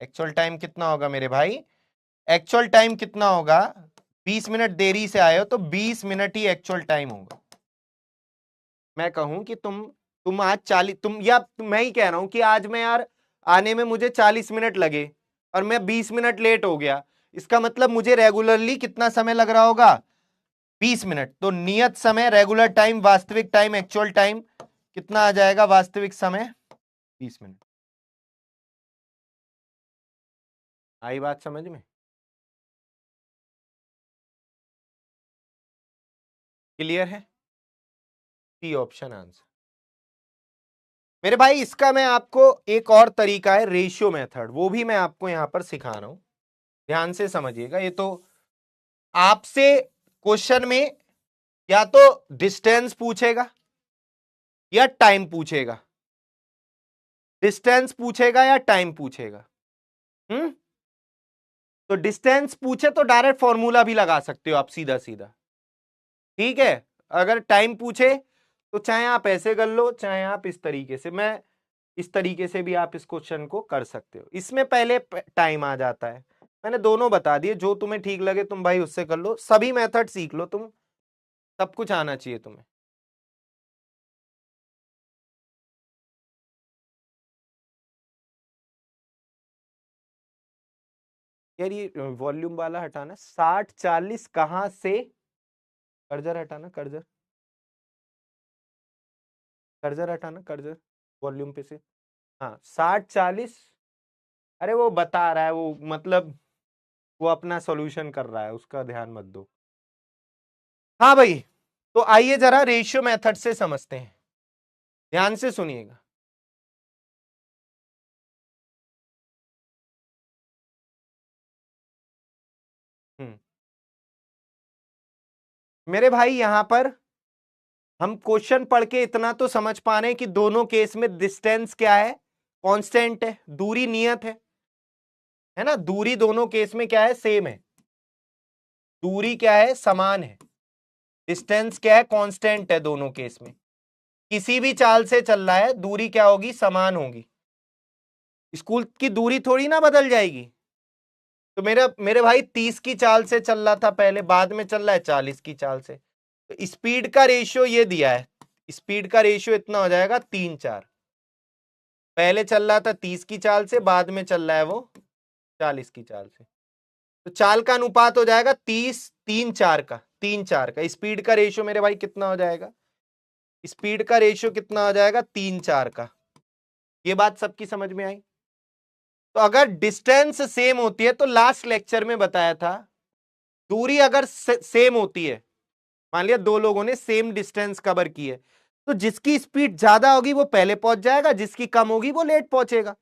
एक्चुअल टाइम कितना होगा मेरे भाई? एक्चुअल टाइम कितना होगा? 20 मिनट देरी से आए हो तो 20 मिनट ही एक्चुअल टाइम होगा। मैं कहूं कि तुम आज 40, तुम या मैं ही कह रहा हूं कि आज मैं यार आने में मुझे 40 मिनट लगे और मैं 20 मिनट लेट हो गया, इसका मतलब मुझे रेगुलरली कितना समय लग रहा होगा? 20 मिनट। तो नियत समय, रेगुलर टाइम, वास्तविक टाइम, एक्चुअल टाइम कितना आ जाएगा? वास्तविक समय 20 मिनट। आई बात समझ में? क्लियर है? C option answer. मेरे भाई इसका मैं आपको एक और तरीका है, रेशियो मेथड, वो भी मैं आपको यहां पर सिखा रहा हूं, ध्यान से समझिएगा। ये तो आपसे क्वेश्चन में या तो डिस्टेंस पूछेगा या टाइम पूछेगा, डिस्टेंस पूछेगा या टाइम पूछेगा। तो डिस्टेंस पूछे तो डायरेक्ट फॉर्मूला भी लगा सकते हो आप सीधा सीधा, ठीक है। अगर टाइम पूछे तो चाहे आप ऐसे कर लो, चाहे आप इस तरीके से, मैं इस तरीके से भी आप इस क्वेश्चन को कर सकते हो। इसमें पहले टाइम आ जाता है, मैंने दोनों बता दिए, जो तुम्हें ठीक लगे तुम भाई उससे कर लो, सभी मेथड सीख लो तुम, सब कुछ आना चाहिए तुम्हें। यार ये वॉल्यूम वाला हटाना, 60-40 कहां से, कर्जर हटाना, कर्जर, कर्जर हटाना, कर्जर वॉल्यूम पे से। हाँ 60-40, अरे वो बता रहा है, वो मतलब वो अपना सॉल्यूशन कर रहा है, उसका ध्यान मत दो। हाँ भाई, तो आइए जरा रेशियो मेथड से समझते हैं, ध्यान से सुनिएगा। हम्म मेरे भाई यहां पर हम क्वेश्चन पढ़ के इतना तो समझ पा रहे हैं कि दोनों केस में डिस्टेंस क्या है? कांस्टेंट है, दूरी नियत है ना। दूरी दोनों केस में क्या है? सेम है। दूरी क्या है? समान है। डिस्टेंस क्या है? कांस्टेंट है दोनों केस में। किसी भी चाल से चल रहा है, दूरी क्या होगी? समान होगी। स्कूल की दूरी थोड़ी ना बदल जाएगी। तो मेरे भाई 30 की चाल से चल रहा था पहले, बाद में चल रहा है 40 की चाल से। तो स्पीड का रेशियो ये दिया है, स्पीड का रेशियो इतना हो जाएगा 3-4। पहले चल रहा था 30 की चाल से, बाद में चल रहा है वो 40 की चाल से। तो चाल का अनुपात हो जाएगा 30 3-4 का, 3-4 का। स्पीड का रेशियो मेरे भाई कितना हो जाएगा? स्पीड का रेशियो कितना हो जाएगा? 3-4 का। ये बात सबकी समझ में आई? तो अगर डिस्टेंस सेम होती है, तो लास्ट लेक्चर में बताया था, दूरी अगर सेम होती है, मान लिया दो लोगों ने सेम डिस्टेंस कवर की है, तो जिसकी स्पीड ज्यादा होगी वो पहले पहुंच जाएगा, जिसकी कम होगी वो लेट पहुंचेगा।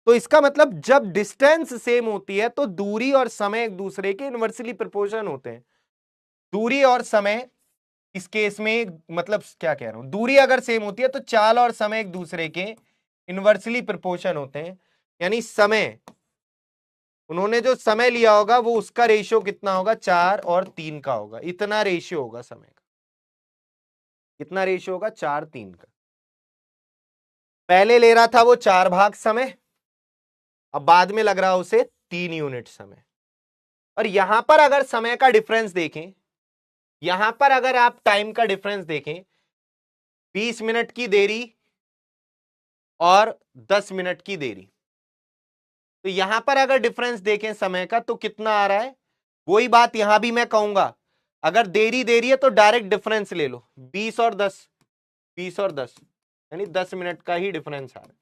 तो इसका मतलब जब डिस्टेंस सेम होती है तो दूरी और समय एक दूसरे के इनवर्सली प्रोपोर्शन होते हैं। दूरी और समय इस केस में, मतलब क्या कह रहा हूं, दूरी अगर सेम होती है तो चाल और समय एक दूसरे के इनवर्सली प्रोपोर्शन होते हैं। यानी समय, उन्होंने जो समय लिया होगा वो उसका रेशियो कितना होगा? 4 और 3 का होगा। इतना रेशियो होगा समय का। कितना रेशियो होगा? 4-3 का। पहले ले रहा था वो 4 भाग समय, अब बाद में लग रहा उसे 3 यूनिट समय। और यहां पर अगर समय का डिफरेंस देखें, यहां पर अगर आप टाइम का डिफरेंस देखें, 20 मिनट की देरी और 10 मिनट की देरी, तो यहां पर अगर डिफरेंस देखें समय का तो कितना आ रहा है? वही बात यहां भी मैं कहूंगा, अगर देरी देरी है तो डायरेक्ट डिफरेंस ले लो, 20 और 10, 20 और 10, यानी 10 मिनट का ही डिफरेंस आ रहा है।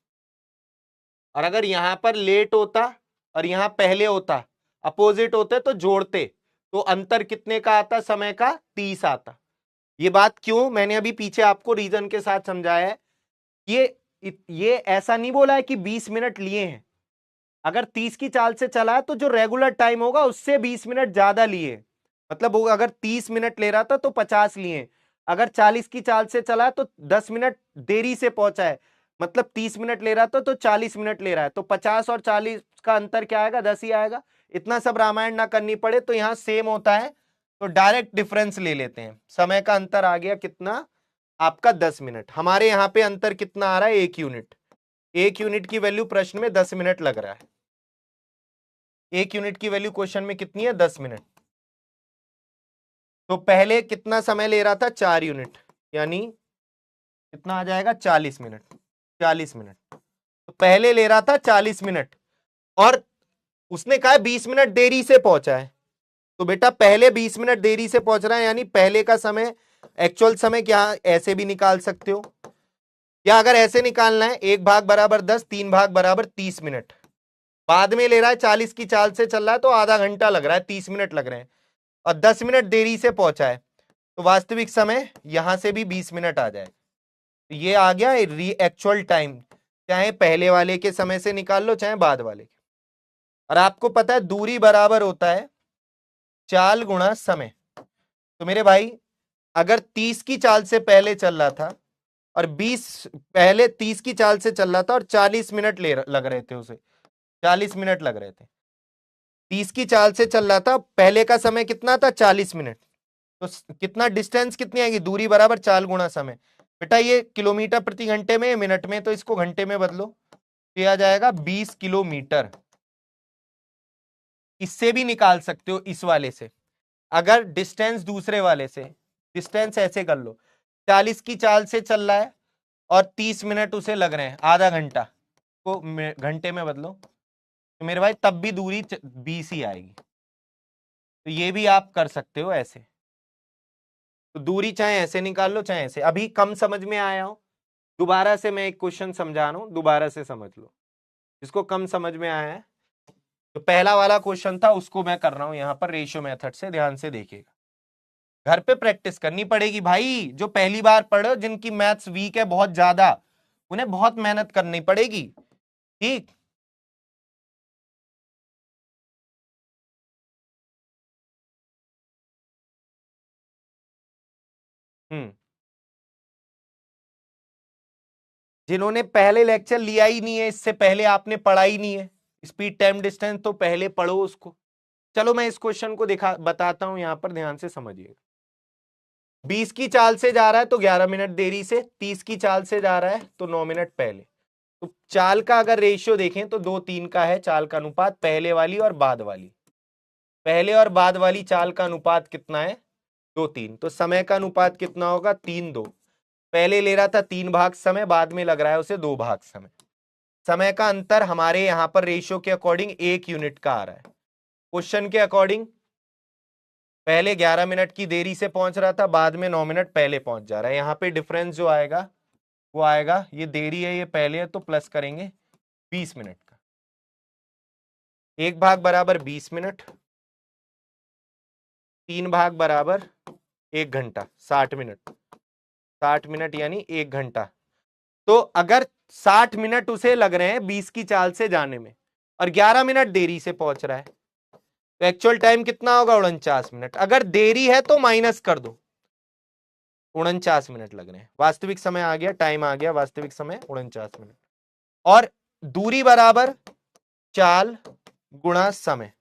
और अगर यहां पर लेट होता और यहां पहले होता, अपोजिट होते तो जोड़ते, तो अंतर कितने का आता? समय का 30 आता। ये बात क्यों, मैंने अभी पीछे आपको रीजन के साथ समझाया है। ये ऐसा नहीं बोला है कि 20 मिनट लिए हैं, अगर 30 की चाल से चला है तो जो रेगुलर टाइम होगा उससे 20 मिनट ज्यादा लिए, मतलब वो अगर 30 मिनट ले रहा था तो 50 लिए। अगर 40 की चाल से चला है तो 10 मिनट देरी से पहुंचा है, मतलब 30 मिनट ले रहा था तो 40 मिनट ले रहा है, तो 50 और 40 का अंतर क्या आएगा? 10 ही आएगा। इतना सब रामायण ना करनी पड़े, तो यहां सेम होता है तो डायरेक्ट डिफरेंस ले लेते हैं। समय का अंतर आ गया कितना? आपका 10 मिनट। हमारे यहां पे अंतर कितना आ रहा है? 1 यूनिट। 1 यूनिट की वैल्यू प्रश्न में 10 मिनट लग रहा है। 1 यूनिट की वैल्यू क्वेश्चन में कितनी है? 10 मिनट। तो पहले कितना समय ले रहा था? 4 यूनिट, यानी कितना आ जाएगा? 40 मिनट। 40 मिनट, तो पहले ले रहा था 40 मिनट, और उसने कहा 20 मिनट देरी से पहुंचा है, तो बेटा पहले 20 मिनट देरी से पहुंच रहा है, यानी पहले का समय एक्चुअल समय क्या ऐसे भी निकाल सकते हो, या अगर ऐसे निकालना है 1 भाग बराबर 10, 3 भाग बराबर 30 मिनट। बाद में ले रहा है 40 की चाल से चल रहा है तो आधा घंटा लग रहा है, 30 मिनट लग रहे हैं, और 10 मिनट देरी से पहुंचा है, तो वास्तविक समय यहां से भी 20 मिनट आ जाए। तो ये आ गया एक्चुअल टाइम, चाहे पहले वाले के समय से निकाल लो चाहे बाद वाले के। और आपको पता है दूरी बराबर होता है चाल गुणा समय। तो मेरे भाई अगर 30 की चाल से पहले चल रहा था और 20 पहले 30 की चाल से चल रहा था और 40 मिनट लग रहे थे उसे, 40 मिनट लग रहे थे, 30 की चाल से चल रहा था, पहले का समय कितना था 40 मिनट, तो कितना डिस्टेंस कितनी आएगी, दूरी बराबर चाल गुणा समय। बेटा ये किलोमीटर प्रति घंटे में मिनट में, तो इसको घंटे में बदलो, तो आ जाएगा 20 किलोमीटर। इससे भी निकाल सकते हो इस वाले से, अगर डिस्टेंस दूसरे वाले से, डिस्टेंस ऐसे कर लो, 40 की चाल से चल रहा है और 30 मिनट उसे लग रहे हैं, आधा घंटा को घंटे में बदलो, तो मेरे भाई तब भी दूरी 20 ही आएगी। तो ये भी आप कर सकते हो ऐसे, तो दूरी चाहे ऐसे निकाल लो चाहे ऐसे। अभी कम समझ में आया हो, दोबारा से मैं एक क्वेश्चन समझा रहा हूं, दोबारा से समझ लो, जिसको कम समझ में आया है। तो पहला वाला क्वेश्चन था उसको मैं कर रहा हूं यहां पर रेशियो मेथड से, ध्यान से देखिएगा, घर पे प्रैक्टिस करनी पड़ेगी भाई। जो पहली बार पढ़ो, जिनकी मैथ्स वीक है बहुत ज्यादा, उन्हें बहुत मेहनत करनी पड़ेगी, ठीक। हम्म, जिन्होंने पहले लेक्चर लिया ही नहीं है, इससे पहले आपने पढ़ा ही नहीं है स्पीड टाइम डिस्टेंस, तो पहले पढ़ो उसको। चलो मैं इस क्वेश्चन को दिखा बताता हूं, यहां पर ध्यान से समझिएगा। 20 की चाल से जा रहा है तो 11 मिनट देरी से, 30 की चाल से जा रहा है तो 9 मिनट पहले। तो चाल का अगर रेशियो देखें तो 2:3 का है चाल का अनुपात, पहले वाली और बाद वाली, पहले और बाद वाली चाल का अनुपात कितना है 2:3। तो समय का अनुपात कितना होगा 3:2। पहले ले रहा था 3 भाग समय, बाद में लग रहा है उसे 2 भाग समय। समय का अंतर हमारे यहां पर रेशियो के अकॉर्डिंग 1 यूनिट का आ रहा है। क्वेश्चन के अकॉर्डिंग पहले 11 मिनट की देरी से पहुंच रहा था, बाद में 9 मिनट पहले पहुंच जा रहा है। यहां पे डिफरेंस जो आएगा वो आएगा, ये देरी है ये पहले है, तो प्लस करेंगे 20 मिनट का, 1 भाग बराबर 20 मिनट, 3 भाग बराबर 1 घंटा, 60 मिनट, 60 मिनट यानी 1 घंटा। तो अगर 60 मिनट उसे लग रहे हैं 20 की चाल से जाने में और 11 मिनट देरी से पहुंच रहा है, तो एक्चुअल टाइम कितना होगा 49 मिनट। अगर देरी है तो माइनस कर दो, 49 मिनट लग रहे हैं, वास्तविक समय आ गया, टाइम आ गया, वास्तविक समय 49 मिनट। और दूरी बराबर चाल गुणा समय,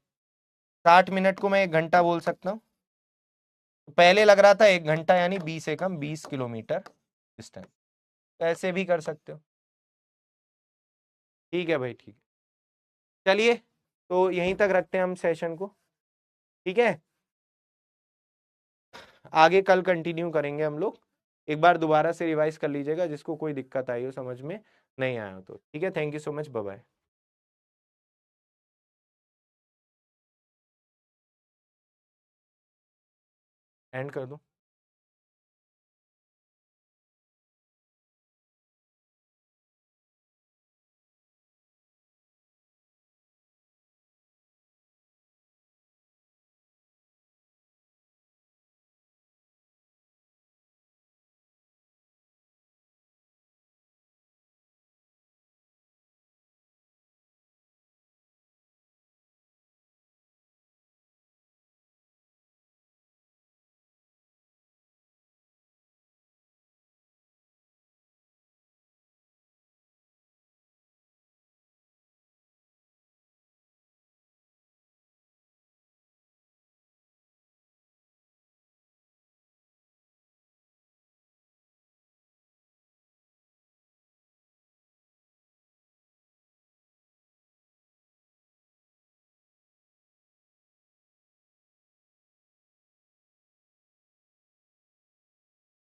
60 मिनट को मैं 1 घंटा बोल सकता हूं, पहले लग रहा था 1 घंटा, यानी 20 एकम 20 किलोमीटर डिस्टेंस। तो ऐसे भी कर सकते हो, ठीक है भाई, ठीक है। चलिए तो यहीं तक रखते हैं हम सेशन को, ठीक है, आगे कल कंटिन्यू करेंगे हम लोग। एक बार दोबारा से रिवाइज कर लीजिएगा जिसको कोई दिक्कत आई हो, समझ में नहीं आया हो तो, ठीक है। Thank you so much, bye bye. End कर दो।